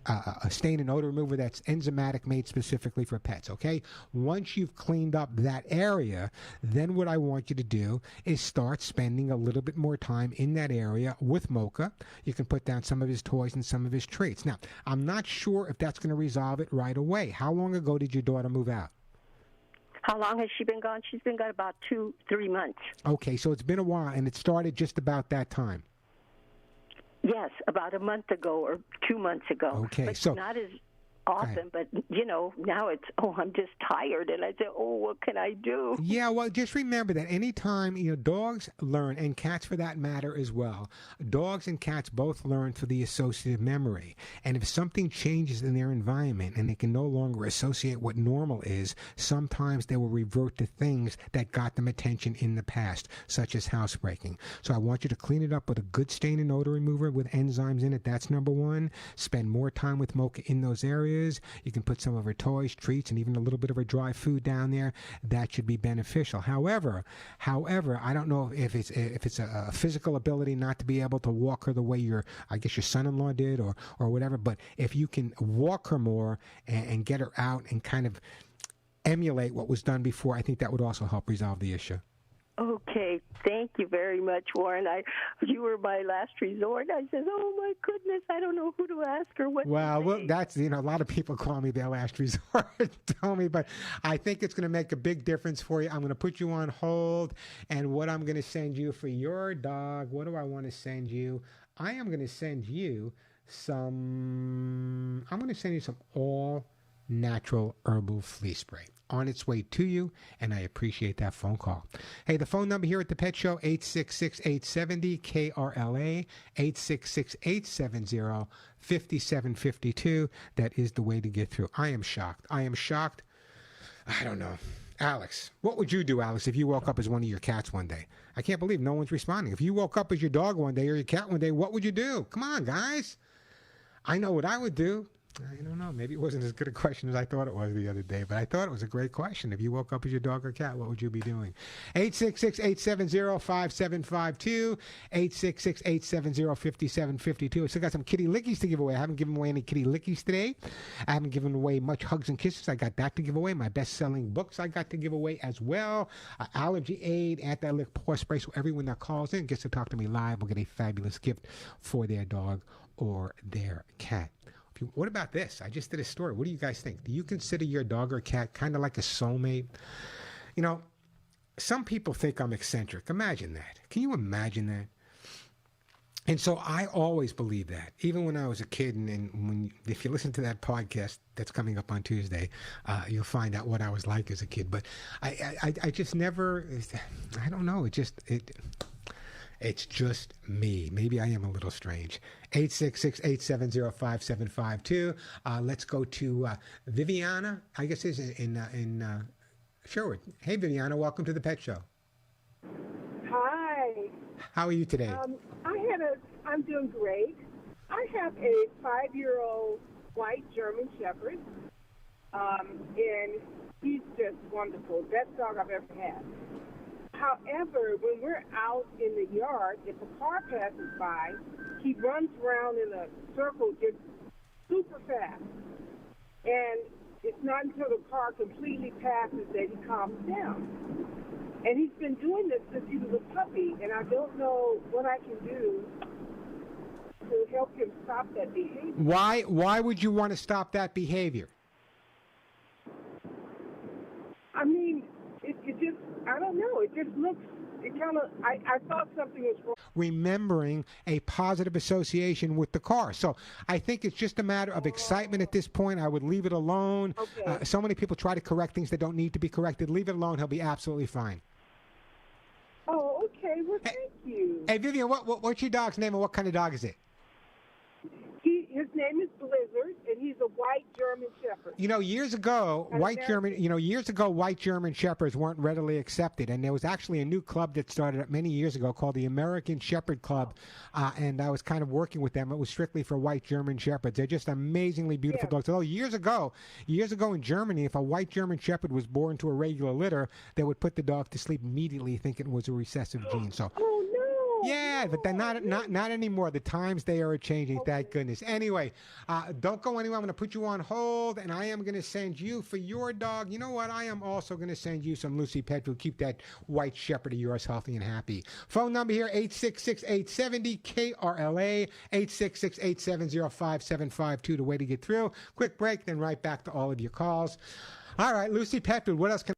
a stain and odor remover that's enzymatic, made specifically for pets, okay? Once you've cleaned up that area, then what I want you to do is start spending a little bit more time in that area with Mocha. You can put down some of his toys and some of his treats. Now, I'm not sure if that's going to resolve it right away. How long ago did your daughter move out? How long has she been gone? She's been gone about 2-3 months. Okay, so it's been a while, and it started just about that time. Yes, about a month ago or 2 months ago. Okay, but so not as often, but now it's, I'm just tired, and I say, what can I do? Yeah, well, just remember that anytime, dogs learn, and cats for that matter as well, dogs and cats both learn through the associative memory. And if something changes in their environment and they can no longer associate what normal is, sometimes they will revert to things that got them attention in the past, such as housebreaking. So I want you to clean it up with a good stain and odor remover with enzymes in it. That's number one. Spend more time with Mocha in those areas. You can put some of her toys, treats, and even a little bit of her dry food down there. That should be beneficial. However, I don't know if it's a physical ability not to be able to walk her the way your son-in-law did or whatever. But if you can walk her more and get her out and kind of emulate what was done before, I think that would also help resolve the issue. Okay, thank you very much, Warren. You were my last resort. I said, oh, my goodness, I don't know who to ask or what to say. Well, that's, a lot of people call me their last resort, tell me, but I think it's going to make a big difference for you. I'm going to put you on hold, and what I'm going to send you for your dog, what do I want to send you? I am going to send you some all-natural herbal flea spray. On its way to you, and I appreciate that phone call. Hey, the phone number here at the Pet Show, 866-870-KRLA, 866-870-5752. That is the way to get through. I am shocked. I don't know. Alex, what would you do, Alex, if you woke up as one of your cats one day? I can't believe no one's responding. If you woke up as your dog one day or your cat one day, what would you do? Come on, guys. I know what I would do. I don't know. Maybe it wasn't as good a question as I thought it was the other day, but I thought it was a great question. If you woke up as your dog or cat, what would you be doing? 866-870-5752, 866-870-5752. I still got some kitty lickies to give away. I haven't given away any kitty lickies today. I haven't given away much hugs and kisses. I got that to give away. My best-selling books I got to give away as well. Allergy aid, anti-lick paw spray. So everyone that calls in gets to talk to me live will get a fabulous gift for their dog or their cat. What about this? I just did a story. What do you guys think? Do you consider your dog or cat kind of like a soulmate? You know, some people think I'm eccentric. Imagine that. Can you imagine that? And so I always believed that, even when I was a kid. And when if you listen to that podcast that's coming up on Tuesday, you'll find out what I was like as a kid. But I just never, I don't know. It's just me. Maybe I am a little strange. 866-870-5752. Let's go to Viviana, I guess is in Sherwood. Hey, Viviana, welcome to the Pet Show. Hi. How are you today? I'm doing great. I have a 5-year-old white German Shepherd, and he's just wonderful. Best dog I've ever had. However, when we're out in the yard, if a car passes by, he runs around in a circle just super fast. And it's not until the car completely passes that he calms down. And he's been doing this since he was a puppy, and I don't know what I can do to help him stop that behavior. Why would you want to stop that behavior? I mean, it just, I don't know. It just looks, it kind of, I thought something was wrong. Remembering a positive association with the car. So I think it's just a matter of excitement at this point. I would leave it alone. Okay. So many people try to correct things that don't need to be corrected. Leave it alone. He'll be absolutely fine. Oh, okay. Well, thank you. Hey, Vivian, what's your dog's name and what kind of dog is it? His name is Blizzard, and he's a white German Shepherd. You know, years ago, white German Shepherds weren't readily accepted, and there was actually a new club that started up many years ago called the American Shepherd Club, and I was kind of working with them. It was strictly for white German Shepherds. They're just amazingly beautiful dogs. Although years ago in Germany, if a white German Shepherd was born to a regular litter, they would put the dog to sleep immediately, thinking it was a recessive gene. So. Yeah, but then not anymore. The times they are changing, thank goodness. Anyway, don't go anywhere. I'm going to put you on hold, and I am going to send you for your dog. You know what? I am also going to send you some Lucy Pet Food. Keep that white shepherd of yours healthy and happy. Phone number here, 866-870-KRLA, 866-870-5752, the way to get through. Quick break, then right back to all of your calls. All right, Lucy Pet Food, what else can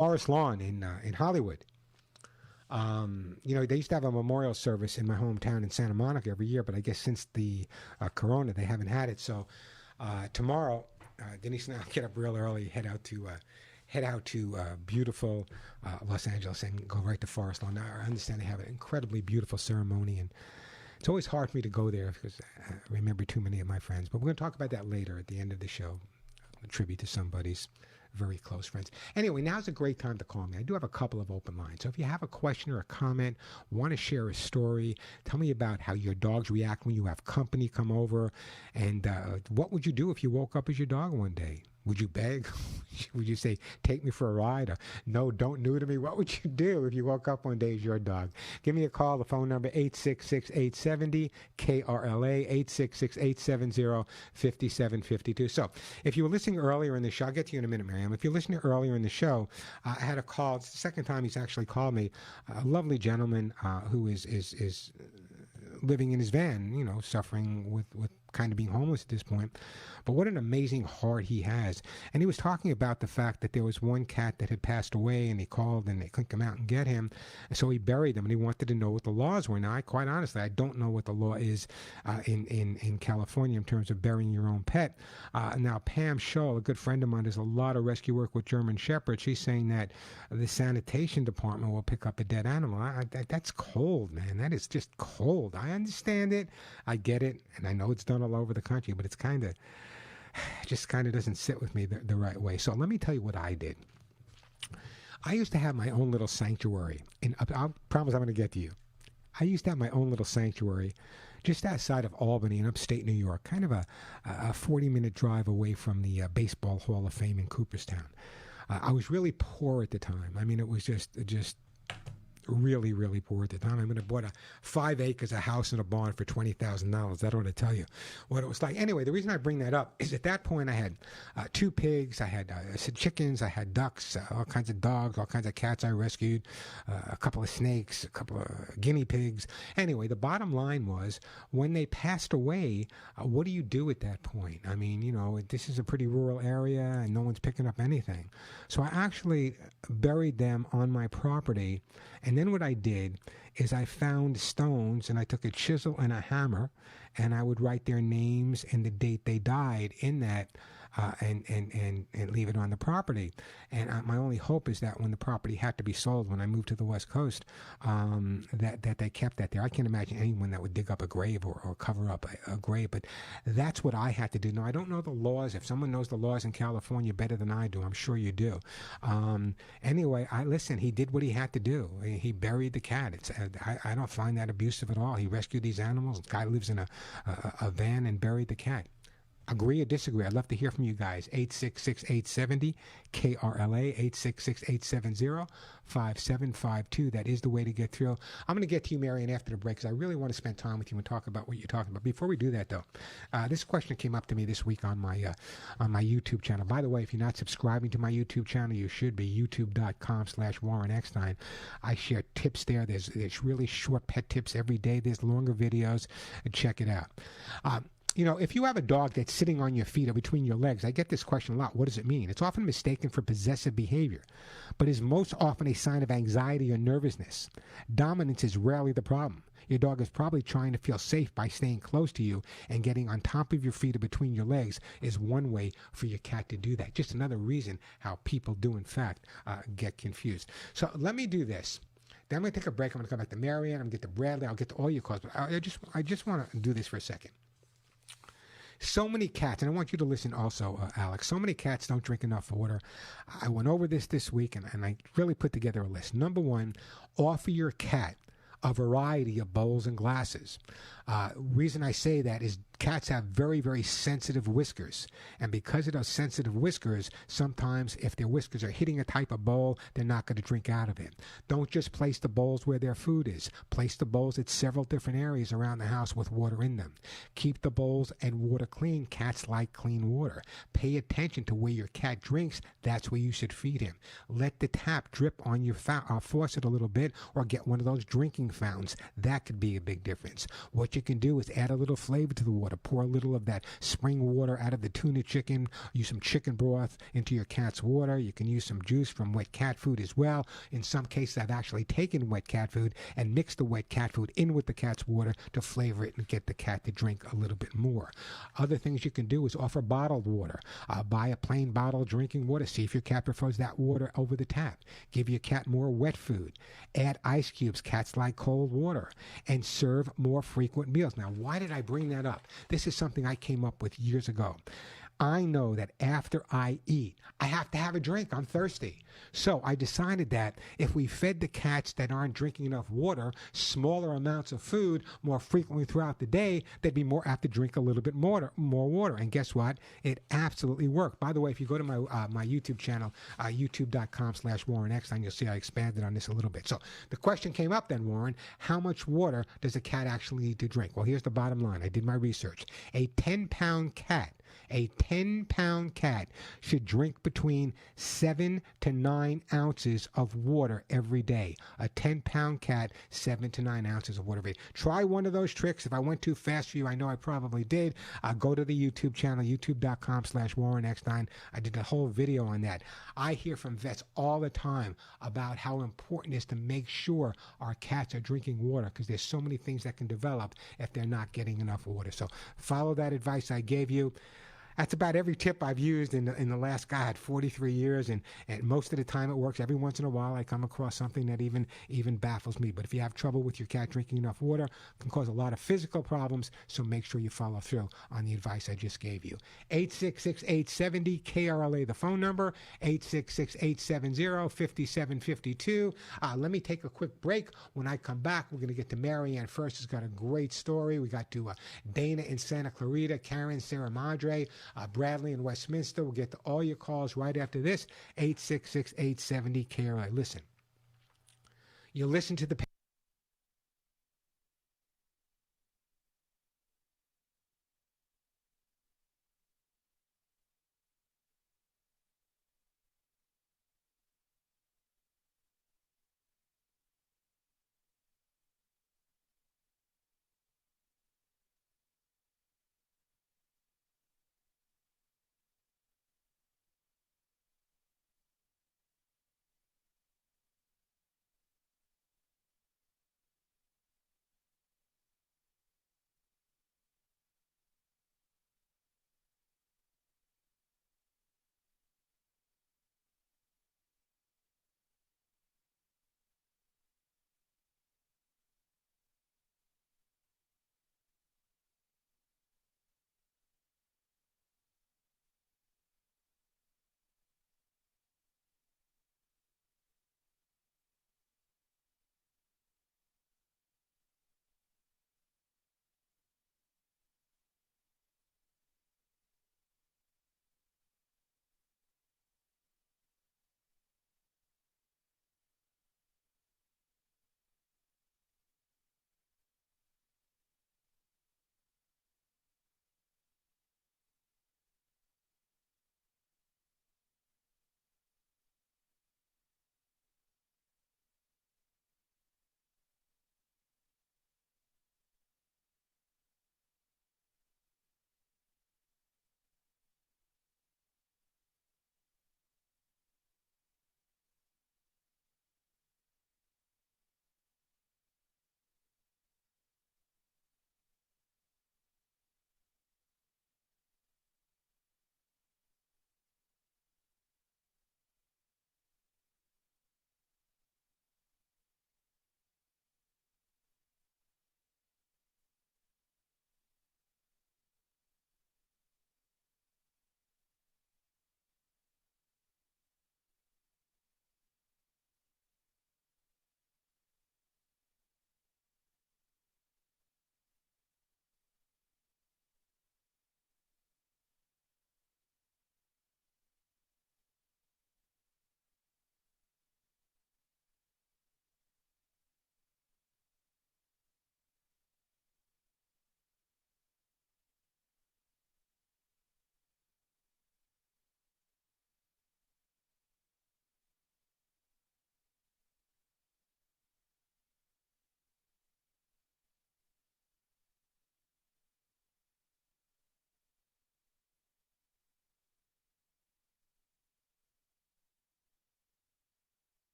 Forest Lawn in Hollywood. They used to have a memorial service in my hometown in Santa Monica every year, but I guess since the corona, they haven't had it. So tomorrow, Denise and I'll get up real early, head out to beautiful Los Angeles and go right to Forest Lawn. Now, I understand they have an incredibly beautiful ceremony, and it's always hard for me to go there because I remember too many of my friends. But we're going to talk about that later at the end of the show, a tribute to somebody's very close friends. Anyway, now's a great time to call me. I do have a couple of open lines. So if you have a question or a comment, want to share a story, tell me about how your dogs react when you have company come over, and what would you do if you woke up as your dog one day? Would you beg? Would you say, take me for a ride? Or, no, don't neuter me. What would you do if you woke up one day as your dog? Give me a call. The phone number, 866-870-KRLA, 866-870-5752. So if you were listening earlier in the show, I'll get to you in a minute, Miriam. If you're listening earlier in the show, I had a call. It's the second time he's actually called me. A lovely gentleman who is living in his van, suffering with kind of being homeless at this point. But what an amazing heart he has. And he was talking about the fact that there was one cat that had passed away, and he called and they couldn't come out and get him. And so he buried them, and he wanted to know what the laws were. Now, quite honestly, I don't know what the law is in California in terms of burying your own pet. Now, Pam Scholl, a good friend of mine, does a lot of rescue work with German Shepherds. She's saying that the sanitation department will pick up a dead animal. That's cold, man. That is just cold. I understand it. I get it. And I know it's done all over the country, but it's just kind of doesn't sit with me the right way. So let me tell you what I did. I used to have my own little sanctuary, and I promise I'm going to get to you. I used to have my own little sanctuary just outside of Albany in upstate New York, kind of a 40-minute drive away from the Baseball Hall of Fame in Cooperstown. I was really poor at the time. I mean, it was just really, really poor at the time. I mean, I bought 5 acres, a house, and a barn for $20,000. That ought to tell you what it was like. Anyway, the reason I bring that up is at that point I had 2 pigs, I had chickens, I had ducks, all kinds of dogs, all kinds of cats I rescued, a couple of snakes, a couple of guinea pigs. Anyway, the bottom line was when they passed away, what do you do at that point? I mean, this is a pretty rural area and no one's picking up anything. So I actually buried them on my property. And then what I did is I found stones, and I took a chisel and a hammer, and I would write their names and the date they died in that, and leave it on the property. And my only hope is that when the property had to be sold, when I moved to the West Coast, that they kept that there. I can't imagine anyone that would dig up a grave or cover up a grave, but that's what I had to do. Now, I don't know the laws. If someone knows the laws in California better than I do, I'm sure you do. Anyway, listen, he did what he had to do. He buried the cat. I don't find that abusive at all. He rescued these animals. The guy lives in a van and buried the cat. Agree or disagree? I'd love to hear from you guys. 866-870-KRLA, 866-870-5752. That is the way to get through. I'm going to get to you, Marion, after the break because I really want to spend time with you and talk about what you're talking about. Before we do that, though, this question came up to me this week on my YouTube channel. By the way, if you're not subscribing to my YouTube channel, you should be, youtube.com/Warren Eckstein. I share tips there. There's really short pet tips every day. There's longer videos. Check it out. If you have a dog that's sitting on your feet or between your legs, I get this question a lot. What does it mean? It's often mistaken for possessive behavior, but is most often a sign of anxiety or nervousness. Dominance is rarely the problem. Your dog is probably trying to feel safe by staying close to you, and getting on top of your feet or between your legs is one way for your cat to do that. Just another reason how people do, in fact, get confused. So let me do this. Then I'm going to take a break. I'm going to come back to Marianne. I'm going to get to Bradley. I'll get to all your calls. But I just want to do this for a second. So many cats, and I want you to listen also, Alex, so many cats don't drink enough water. I went over this week, and I really put together a list. Number one, offer your cat a variety of bowls and glasses. Reason I say that is cats have very, very sensitive whiskers. And because of those sensitive whiskers, sometimes if their whiskers are hitting a type of bowl, they're not going to drink out of it. Don't just place the bowls where their food is. Place the bowls at several different areas around the house with water in them. Keep the bowls and water clean. Cats like clean water. Pay attention to where your cat drinks. That's where you should feed him. Let the tap drip on your faucet a little bit, or get one of those drinking fountains. That could be a big difference. What you can do is add a little flavor to the water. water. Pour a little of that spring water out of the tuna chicken. Use some chicken broth into your cat's water. You can use some juice from wet cat food as well. In some cases, I've actually taken wet cat food and mixed the wet cat food in with the cat's water to flavor it and get the cat to drink a little bit more. Other things you can do is offer bottled water. Buy a plain bottle of drinking water. See if your cat prefers that water over the tap. Give your cat more wet food. Add ice cubes. Cats like cold water. And serve more frequent meals. Now, why did I bring that up? This is something I came up with years ago. I know that after I eat, I have to have a drink. I'm thirsty. So I decided that if we fed the cats that aren't drinking enough water smaller amounts of food more frequently throughout the day, they'd be more apt to drink a little bit more water. And guess what? It absolutely worked. By the way, if you go to my YouTube channel, youtube.com/Warren Eckstein, you'll see I expanded on this a little bit. So the question came up then, Warren, how much water does a cat actually need to drink? Well, here's the bottom line. I did my research. A 10-pound cat should drink between 7 to 9 ounces of water every day. A 10-pound cat, 7 to 9 ounces of water every day. Try one of those tricks. If I went too fast for you, I know I probably did. Go to the YouTube channel, youtube.com/Warren Eckstein. I did a whole video on that. I hear from vets all the time about how important it is to make sure our cats are drinking water because there's so many things that can develop if they're not getting enough water. So follow that advice I gave you. That's about every tip I've used in the last, 43 years, and most of the time it works. Every once in a while I come across something that even baffles me. But if you have trouble with your cat drinking enough water, it can cause a lot of physical problems, so make sure you follow through on the advice I just gave you. 866-870-KRLA, the phone number, 866-870-5752. Let me take a quick break. When I come back, we're going to get to Marianne first, who's got a great story. We got to Dana in Santa Clarita, Karen, Sarah Madre, Bradley in Westminster. We'll get to all your calls right after this. 866-870-KRLA. Listen, you listen to the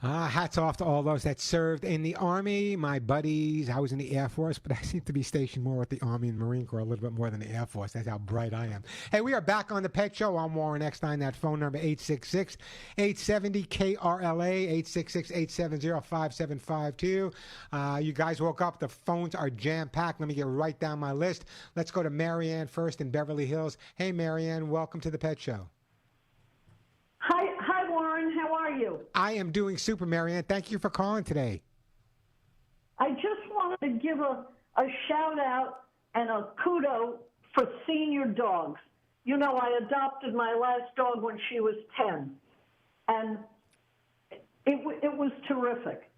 Hats off to all those that served in the Army. My buddies, I was in the Air Force, but I seem to be stationed more with the Army and Marine Corps a little bit more than the Air Force. That's how bright I am. Hey, we are back on the Pet Show. I'm Warren Eckstein. That phone number, 866-870-KRLA, 866-870-5752. You guys woke up. The phones are jam-packed. Let me get right down my list. Let's go to Marianne first in Beverly Hills. Hey, Marianne, welcome to the Pet Show. Hi, Warren. How are you? I am doing super, Marianne. Thank you for calling today. I just wanted to give a shout out and a kudo for senior dogs. You know, I adopted my last dog when she was 10, and it was terrific.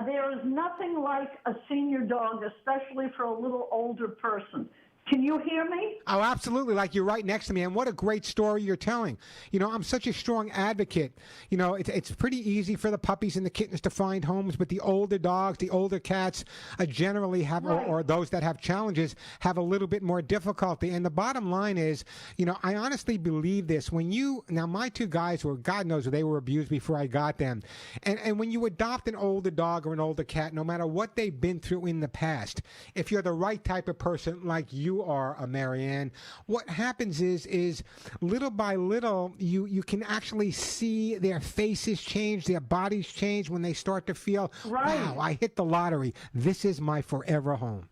There is nothing like a senior dog, especially for a little older person. Can you hear me? Oh, absolutely. Like you're right next to me. And what a great story you're telling. You know, I'm such a strong advocate. You know, it's pretty easy for the puppies and the kittens to find homes, but the older dogs, the older cats generally have, right. or those that have challenges, have a little bit more difficulty. And the bottom line is, you know, I honestly believe this. Now my two guys were, God knows, they were abused before I got them. And when you adopt an older dog or an older cat, no matter what they've been through in the past, if you're the right type of person like you are, Marianne, what happens is little by little you can actually see their faces change, their bodies change when they start to feel, right. Wow, I hit the lottery. This is my forever home.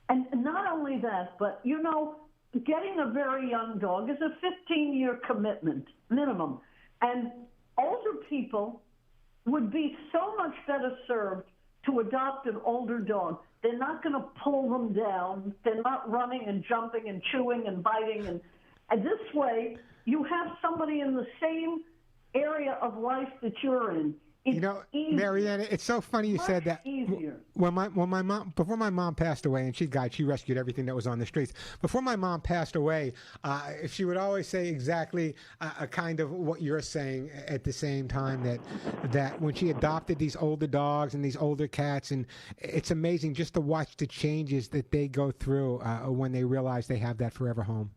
And not only that, but you know, getting a very young dog is a 15-year commitment minimum. And older people would be so much better served to adopt an older dog. They're not going to pull them down. They're not running and jumping and chewing and biting. And this way, you have somebody in the same area of life that you're in. It's you know, easier. Marianne, it's so funny you said that. Easier. When my mom, before my mom passed away, and she rescued everything that was on the streets. Before my mom passed away, she would always say exactly a kind of what you're saying at the same time, that when she adopted these older dogs and these older cats, and it's amazing just to watch the changes that they go through when they realize they have that forever home.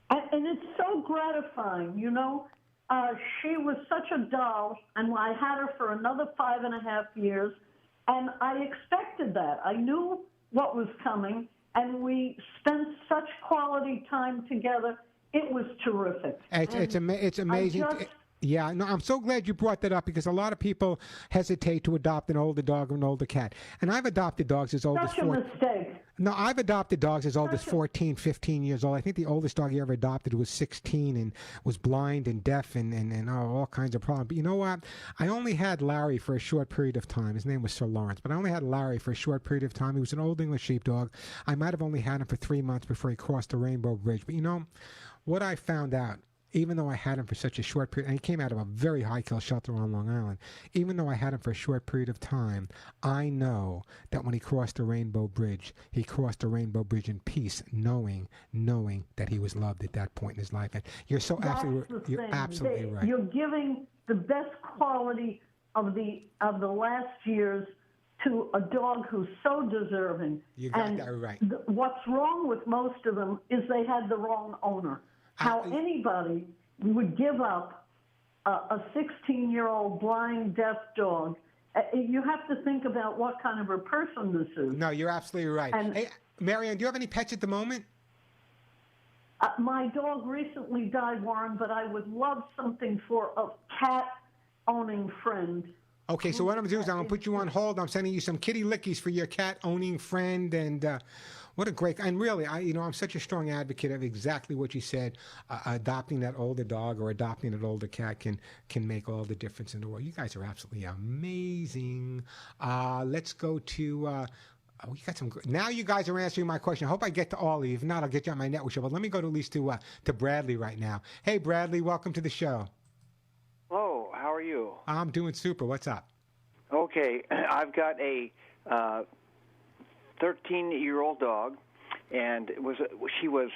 And it's so gratifying, you know. She was such a doll, and I had her for another 5.5 years, and I expected that. I knew what was coming, and we spent such quality time together. It was terrific. It's amazing. Yeah, no, I'm so glad you brought that up, because a lot of people hesitate to adopt an older dog or an older cat. And I've adopted dogs as old as 14. Such a mistake. No, I've adopted dogs as old as 14, 15 years old. I think the oldest dog I ever adopted was 16 and was blind and deaf and all kinds of problems. But you know what? I only had Larry for a short period of time. His name was Sir Lawrence, but I only had Larry for a short period of time. He was an old English sheepdog. I might have only had him for 3 months before he crossed the Rainbow Bridge. But you know, what I found out, even though I had him for such a short period, and he came out of a very high-kill shelter on Long Island, even though I had him for a short period of time, I know that when he crossed the Rainbow Bridge, he crossed the Rainbow Bridge in peace, knowing that he was loved at that point in his life. And you're absolutely right. You're giving the best quality of the last years to a dog who's so deserving. You got that right. What's wrong with most of them is they had the wrong owner. How anybody would give up a 16-year-old blind, deaf dog. You have to think about what kind of a person this is. No, you're absolutely right. Hey, Marianne, do you have any pets at the moment? My dog recently died, Warren, but I would love something for a cat-owning friend. Okay, so what I'm going to do is I'm going to put you on hold. I'm sending you some kitty lickies for your cat-owning friend, and what a great, and really, I'm such a strong advocate of exactly what you said. Adopting that older dog or adopting an older cat can make all the difference in the world. You guys are absolutely amazing. Let's go to. We got some. Now you guys are answering my question. I hope I get to all of you. If not, I'll get you on my network show. But let me go at least to Bradley right now. Hey, Bradley, welcome to the show. Hello, how are you? I'm doing super. What's up? Okay, I've got a 13-year-old dog, and she was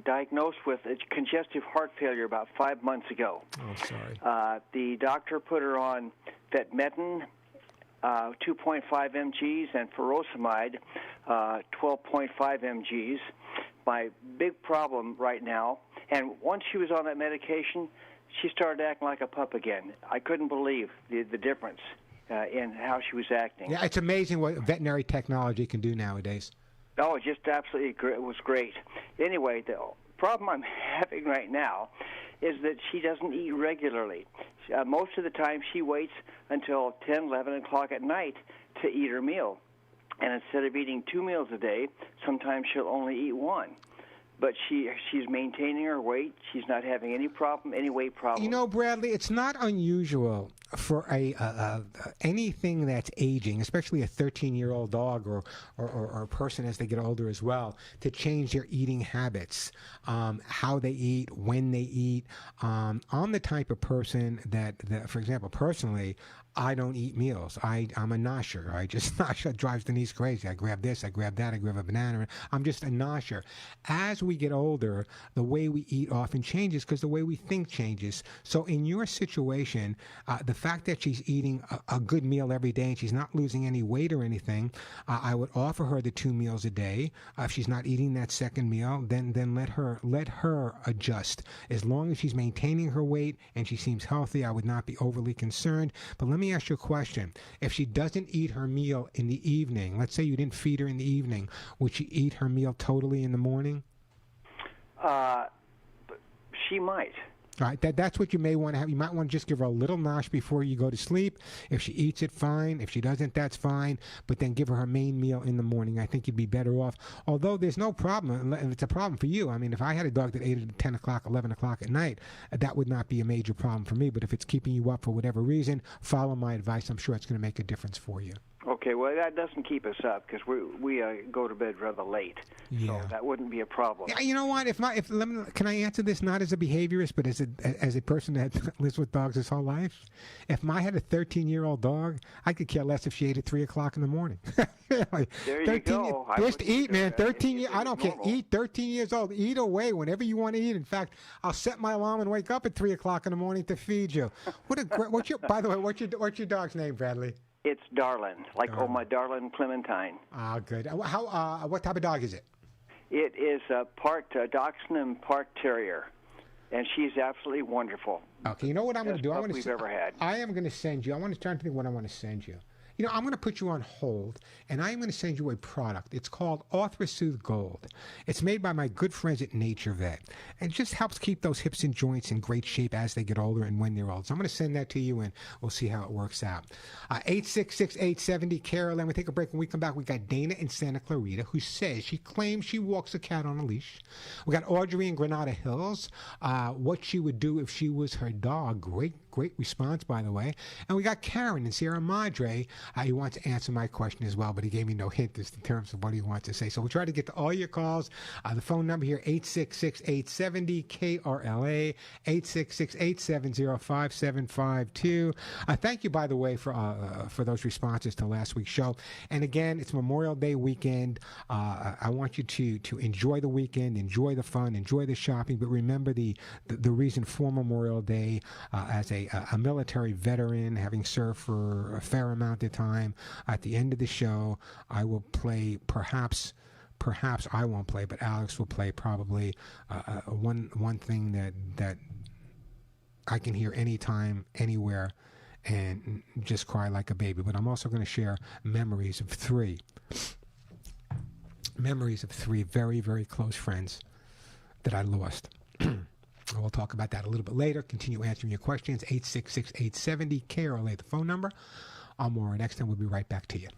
diagnosed with congestive heart failure about 5 months ago. Oh, sorry. The doctor put her on Vetmetin, 2.5 mgs, and furosemide, 12.5 mgs. My big problem right now And once she was on that medication, she started acting like a pup again. I couldn't believe the difference in how she was acting. Yeah, it's amazing what veterinary technology can do nowadays. Oh, it just absolutely it was great. Anyway, the problem I'm having right now is that she doesn't eat regularly. Most of the time, she waits until 10, 11 o'clock at night to eat her meal. And instead of eating 2 meals a day, sometimes she'll only eat one. But she's maintaining her weight. She's not having any weight problem. You know, Bradley, it's not unusual for anything that's aging, especially a 13-year-old dog or a person as they get older as well, to change their eating habits, how they eat, when they eat. I'm the type of person that, for example, personally, I don't eat meals. I'm a nosher. I just nosh. It drives Denise crazy. I grab this, I grab that, I grab a banana. I'm just a nosher. As we get older, the way we eat often changes because the way we think changes. So in your situation, the fact that she's eating a good meal every day and she's not losing any weight or anything, I would offer her the 2 meals a day. If she's not eating that second meal, then let her adjust. As long as she's maintaining her weight and she seems healthy, I would not be overly concerned. But let me ask you a question. If she doesn't eat her meal in the evening, let's say you didn't feed her in the evening, would she eat her meal totally in the morning? She might. All right, that's what you may want to have. You might want to just give her a little nosh before you go to sleep. If she eats it, fine. If she doesn't, that's fine. But then give her main meal in the morning. I think you'd be better off. Although there's no problem, and it's a problem for you. I mean, if I had a dog that ate it at 10 o'clock, 11 o'clock at night, that would not be a major problem for me. But if it's keeping you up for whatever reason, follow my advice. I'm sure it's going to make a difference for you. Okay, well, that doesn't keep us up because we go to bed rather late. Yeah. So that wouldn't be a problem. Yeah, you know what? Can I answer this not as a behaviorist, but as a person that lives with dogs his whole life? If I had a 13-year-old dog, I could care less if she ate at 3 o'clock in the morning. There you go. Just eat, man. 13 years. I don't care. Eat. 13 years old. Eat away whenever you want to eat. In fact, I'll set my alarm and wake up at 3 o'clock in the morning to feed you. By the way, what's your dog's name, Bradley? It's Darlin, my Darlin Clementine. Ah, good. What type of dog is it? It is part Dachshund and part Terrier, and she's absolutely wonderful. Okay, you know what I'm going to do? We've ever had. I am going to send you. I want to try to think what I want to send you. You know, I'm going to put you on hold, and I'm going to send you a product. It's called Arthrosoothe Gold. It's made by my good friends at Nature Vet, and it just helps keep those hips and joints in great shape as they get older and when they're old. So I'm going to send that to you, and we'll see how it works out. 866-870-KRLA. We'll take a break. When we come back, we got Dana in Santa Clarita, who says she claims she walks a cat on a leash. We got Audrey in Granada Hills, what she would do if she was her dog. Great response, by the way. And we got Karen in Sierra Madre. He wants to answer my question as well, but he gave me no hint as in terms of what he wants to say. So we'll try to get to all your calls. The phone number here, 866-870-KRLA, 866-870-5752. Thank you, by the way, for those responses to last week's show. And again, it's Memorial Day weekend. I want you to enjoy the weekend, enjoy the fun, enjoy the shopping, but remember the reason for Memorial Day as a military veteran, having served for a fair amount of time. At the end of the show, I will play perhaps I won't play, but Alex will play probably one thing that I can hear anytime, anywhere, and just cry like a baby. But I'm also going to share memories of three very, very close friends that I lost. We'll talk about that a little bit later. Continue answering your questions. 866-870-KRLA, the phone number. I'm Warren Eckstein. We'll be right back to you.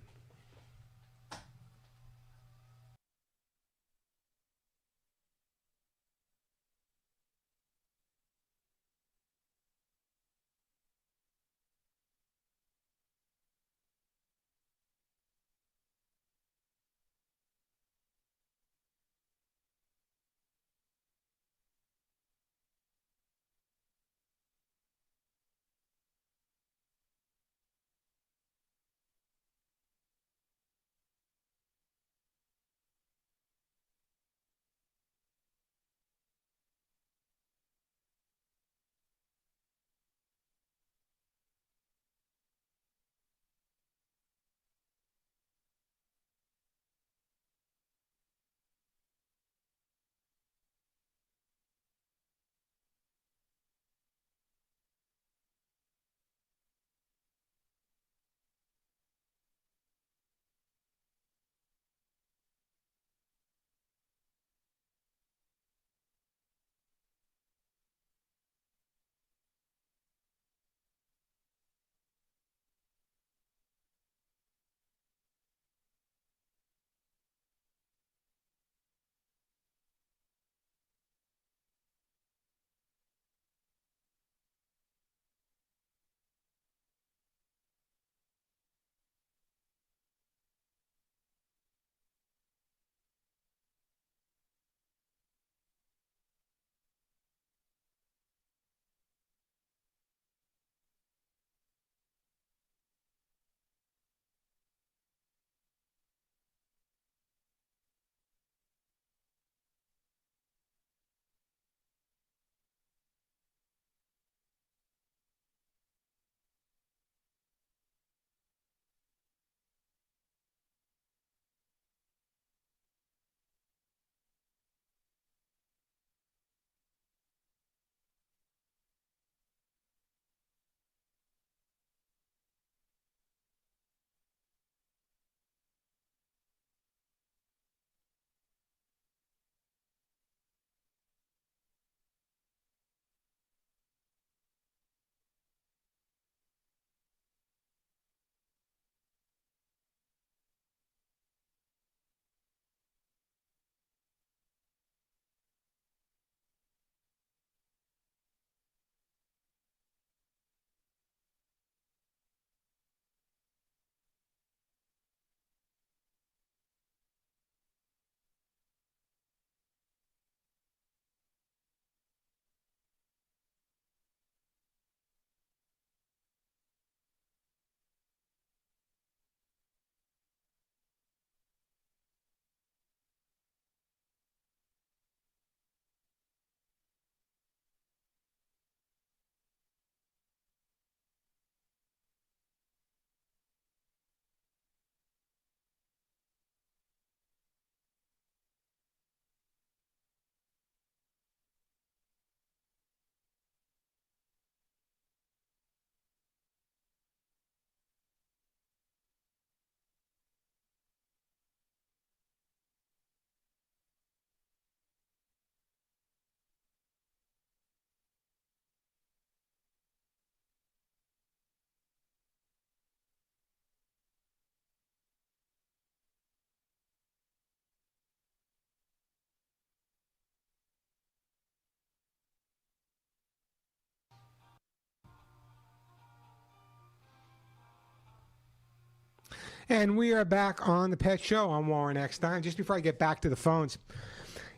And we are back on the Pet Show. I'm Warren Eckstein. Just before I get back to the phones,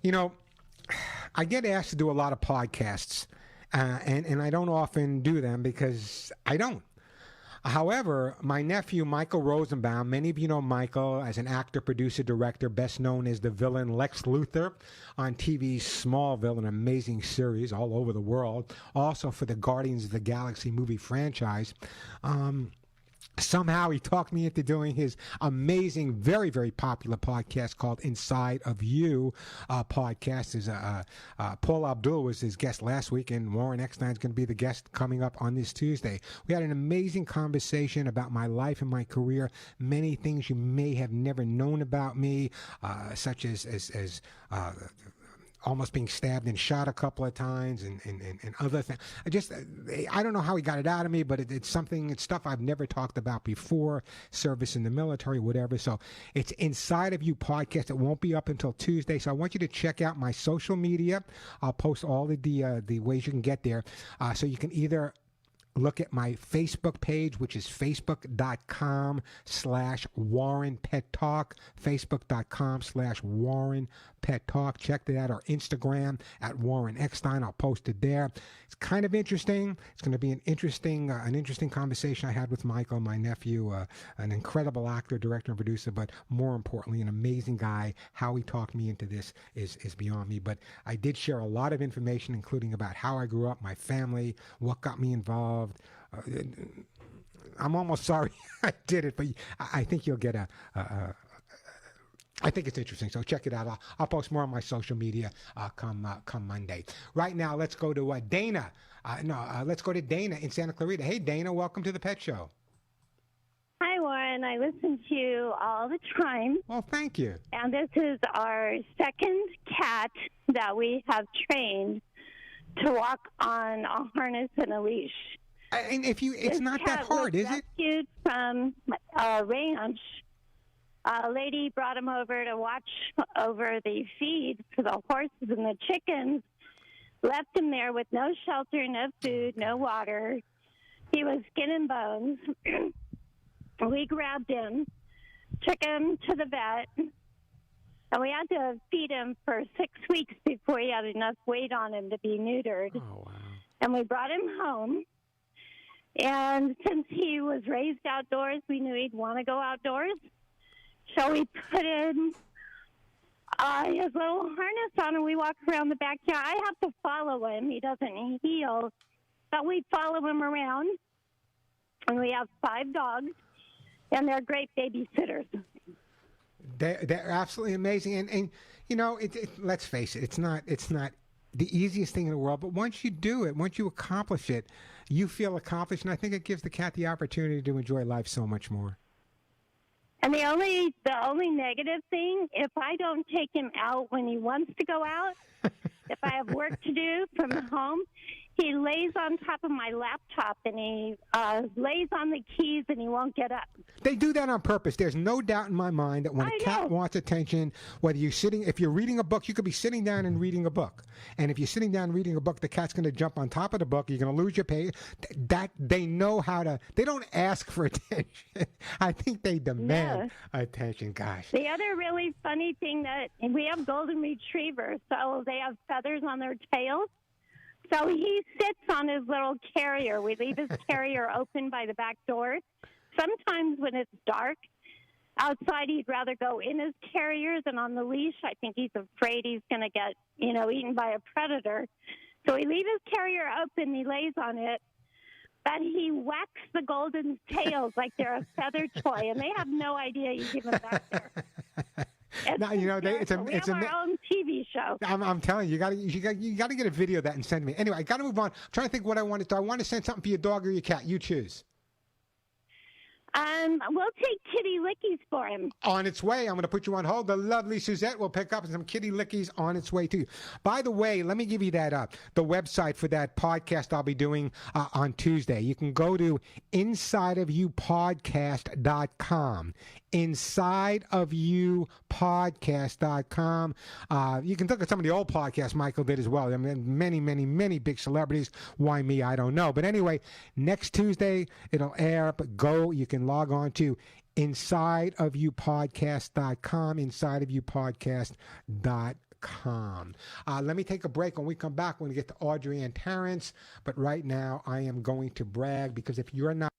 you know, I get asked to do a lot of podcasts, and I don't often do them because I don't. However, my nephew, Michael Rosenbaum, many of you know Michael as an actor, producer, director, best known as the villain Lex Luthor on TV's Smallville, an amazing series all over the world. Also for the Guardians of the Galaxy movie franchise. Somehow he talked me into doing his amazing, very, very popular podcast called Inside of You podcast. Paul Abdul was his guest last week, and Warren Eckstein is going to be the guest coming up on this Tuesday. We had an amazing conversation about my life and my career, many things you may have never known about me, such as almost being stabbed and shot a couple of times and other things. I don't know how he got it out of me, but it's stuff I've never talked about before, service in the military, whatever. So it's Inside of You podcast. It won't be up until Tuesday. So I want you to check out my social media. I'll post all the ways you can get there. So you can either look at my Facebook page, which is facebook.com/Warren Pet Talk, facebook.com/Warren Pet Talk. Check that out. Or Instagram at Warren Eckstein. I'll post it there. It's kind of interesting. It's going to be an interesting conversation I had with Michael, my nephew, an incredible actor, director, and producer, but more importantly, an amazing guy. How he talked me into this is beyond me. But I did share a lot of information, including about how I grew up, my family, what got me involved. I'm almost sorry I did it, but I think you'll get I think it's interesting, so check it out. I'll post more on my social media come Monday. Right now, let's go to Dana. Let's go to Dana in Santa Clarita. Hey, Dana, welcome to the Pet Show. Hi, Warren. I listen to you all the time. Well, thank you. And this is our second cat that we have trained to walk on a harness and a leash. And it's not that hard, is it? Rescued from a ranch. A lady brought him over to watch over the feed for the horses and the chickens. Left him there with no shelter, no food, no water. He was skin and bones. We grabbed him, took him to the vet, and we had to feed him for 6 weeks before he had enough weight on him to be neutered. Oh, wow. And we brought him home. And since he was raised outdoors, we knew he'd want to go outdoors. So we put in his little harness on, and we walk around the backyard. I have to follow him. He doesn't heel. But we follow him around. And we have 5 dogs, and they're great babysitters. They're absolutely amazing. And you know, let's face it, it's not the easiest thing in the world, but once you do it, once you accomplish it, you feel accomplished, and I think it gives the cat the opportunity to enjoy life so much more. And the only negative thing, if I don't take him out when he wants to go out, if I have work to do from home, he lays on top of my laptop and he lays on the keys and he won't get up. They do that on purpose. There's no doubt in my mind that when a cat wants attention, whether if you're reading a book, you could be sitting down and reading a book. And if you're sitting down reading a book, the cat's going to jump on top of the book. You're going to lose your pay. That they know how to. They don't ask for attention. I think they demand attention. Gosh. The other really funny thing that we have golden retrievers, so they have feathers on their tails. So he sits on his little carrier. We leave his carrier open by the back door. Sometimes when it's dark outside, he'd rather go in his carrier than on the leash. I think he's afraid he's going to get, eaten by a predator. So we leave his carrier open. He lays on it. But he whacks the golden tails like they're a feather toy, and they have no idea you give them back there. Now, we have our own TV show. I'm telling you, you got to get a video of that and send me. Anyway, I got to move on. I'm trying to think what I want to do. I want to send something for your dog or your cat. You choose. We'll take kitty lickies for him. On its way. I'm going to put you on hold. The lovely Suzette will pick up some kitty lickies on its way to you. By the way, let me give you the website for that podcast I'll be doing on Tuesday. You can go to insideofyoupodcast.com. insideofyoupodcast.com. You can look at some of the old podcasts Michael did as well. I mean, many, many, many big celebrities. Why me? I don't know. But anyway, next Tuesday it'll air. But you can log on to InsideOfYouPodcast.com, InsideOfYouPodcast.com. Let me take a break. When we come back, we're going to get to Audrey and Terrence. But right now, I am going to brag because if you're not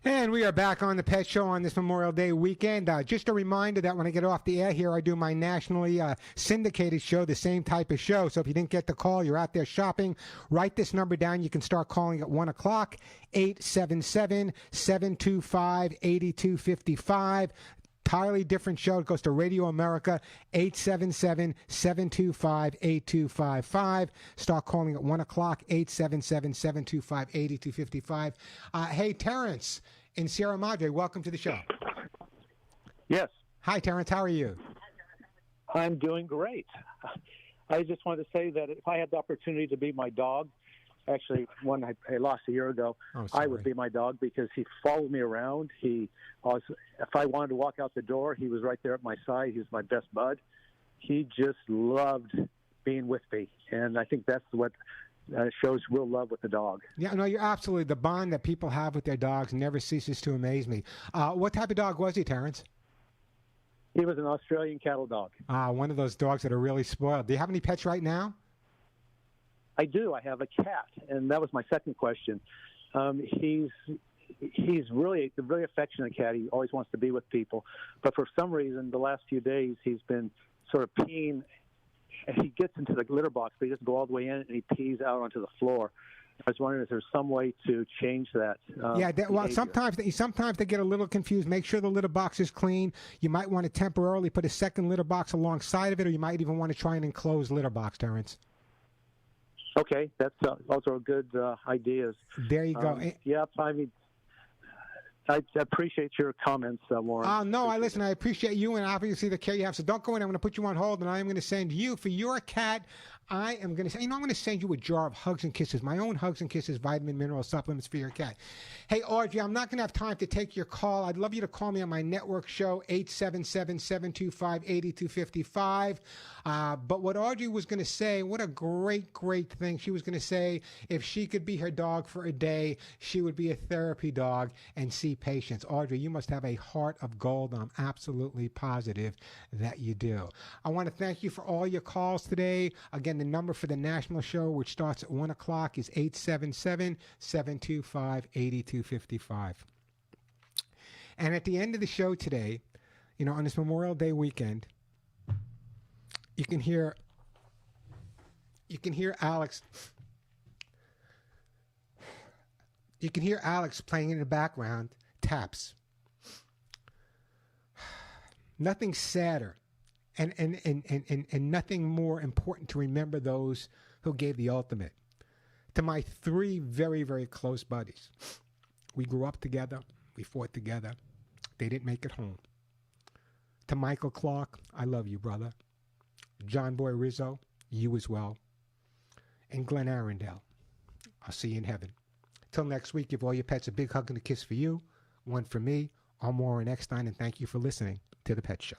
And we are back on the Pet Show on this Memorial Day weekend. Just a reminder that when I get off the air here, I do my nationally syndicated show, the same type of show. So if you didn't get the call, you're out there shopping, write this number down. You can start calling at 1 o'clock, 877-725-8255. Entirely different show. It goes to Radio America, 877-725-8255. Start calling at 1 o'clock, 877-725-8255. Hey, Terrence in Sierra Madre, welcome to the show. Yes. Hi, Terrence. How are you? I'm doing great. I just wanted to say that if I had the opportunity to be my dog, actually one I lost a year ago, I would be my dog because he followed me around. If I wanted to walk out the door, he was right there at my side. He was my best bud. He just loved being with me, and I think that's what shows real love with the dog. Yeah, no, you're absolutely. The bond that people have with their dogs never ceases to amaze me. What type of dog was he, Terrence? He was an Australian cattle dog. One of those dogs that are really spoiled. Do you have any pets right now? I do. I have a cat, and that was my second question. He's really affectionate cat. He always wants to be with people, but for some reason, the last few days, he's been sort of peeing. And he gets into the litter box, but he doesn't go all the way in, and he pees out onto the floor. I was wondering if there's some way to change that. Well, sometimes they get a little confused. Make sure the litter box is clean. You might want to temporarily put a second litter box alongside of it, or you might even want to try an enclosed litter box, Terrence. Okay, that's also good ideas. There you go. Yeah, I mean, I appreciate your comments, Warren. No, I appreciate you and obviously the care you have. So don't go in. I'm going to put you on hold, and I am going to send you, for your cat, I am going to say, I'm going to send you a jar of Hugs and Kisses, my own Hugs and Kisses vitamin mineral supplements for your cat. Hey, Audrey, I'm not going to have time to take your call. I'd love you to call me on my network show, 877-725-8255. But what Audrey was going to say, what a great, great thing. She was going to say if she could be her dog for a day, she would be a therapy dog and see patients. Audrey, you must have a heart of gold. I'm absolutely positive that you do. I want to thank you for all your calls today. Again, the number for the national show, which starts at 1 o'clock, is 877-725-8255. And at the end of the show today, on this Memorial Day weekend, you can hear Alex. You can hear Alex playing in the background, taps. Nothing sadder and nothing more important to remember those who gave the ultimate. To my three very, very close buddies. We grew up together. We fought together. They didn't make it home. To Michael Clark, I love you, brother. John Boy Rizzo, you as well. And Glenn Arundel, I'll see you in heaven. Till next week, give all your pets a big hug and a kiss for you, one for me. I'm Warren Eckstein, and thank you for listening to The Pet Show.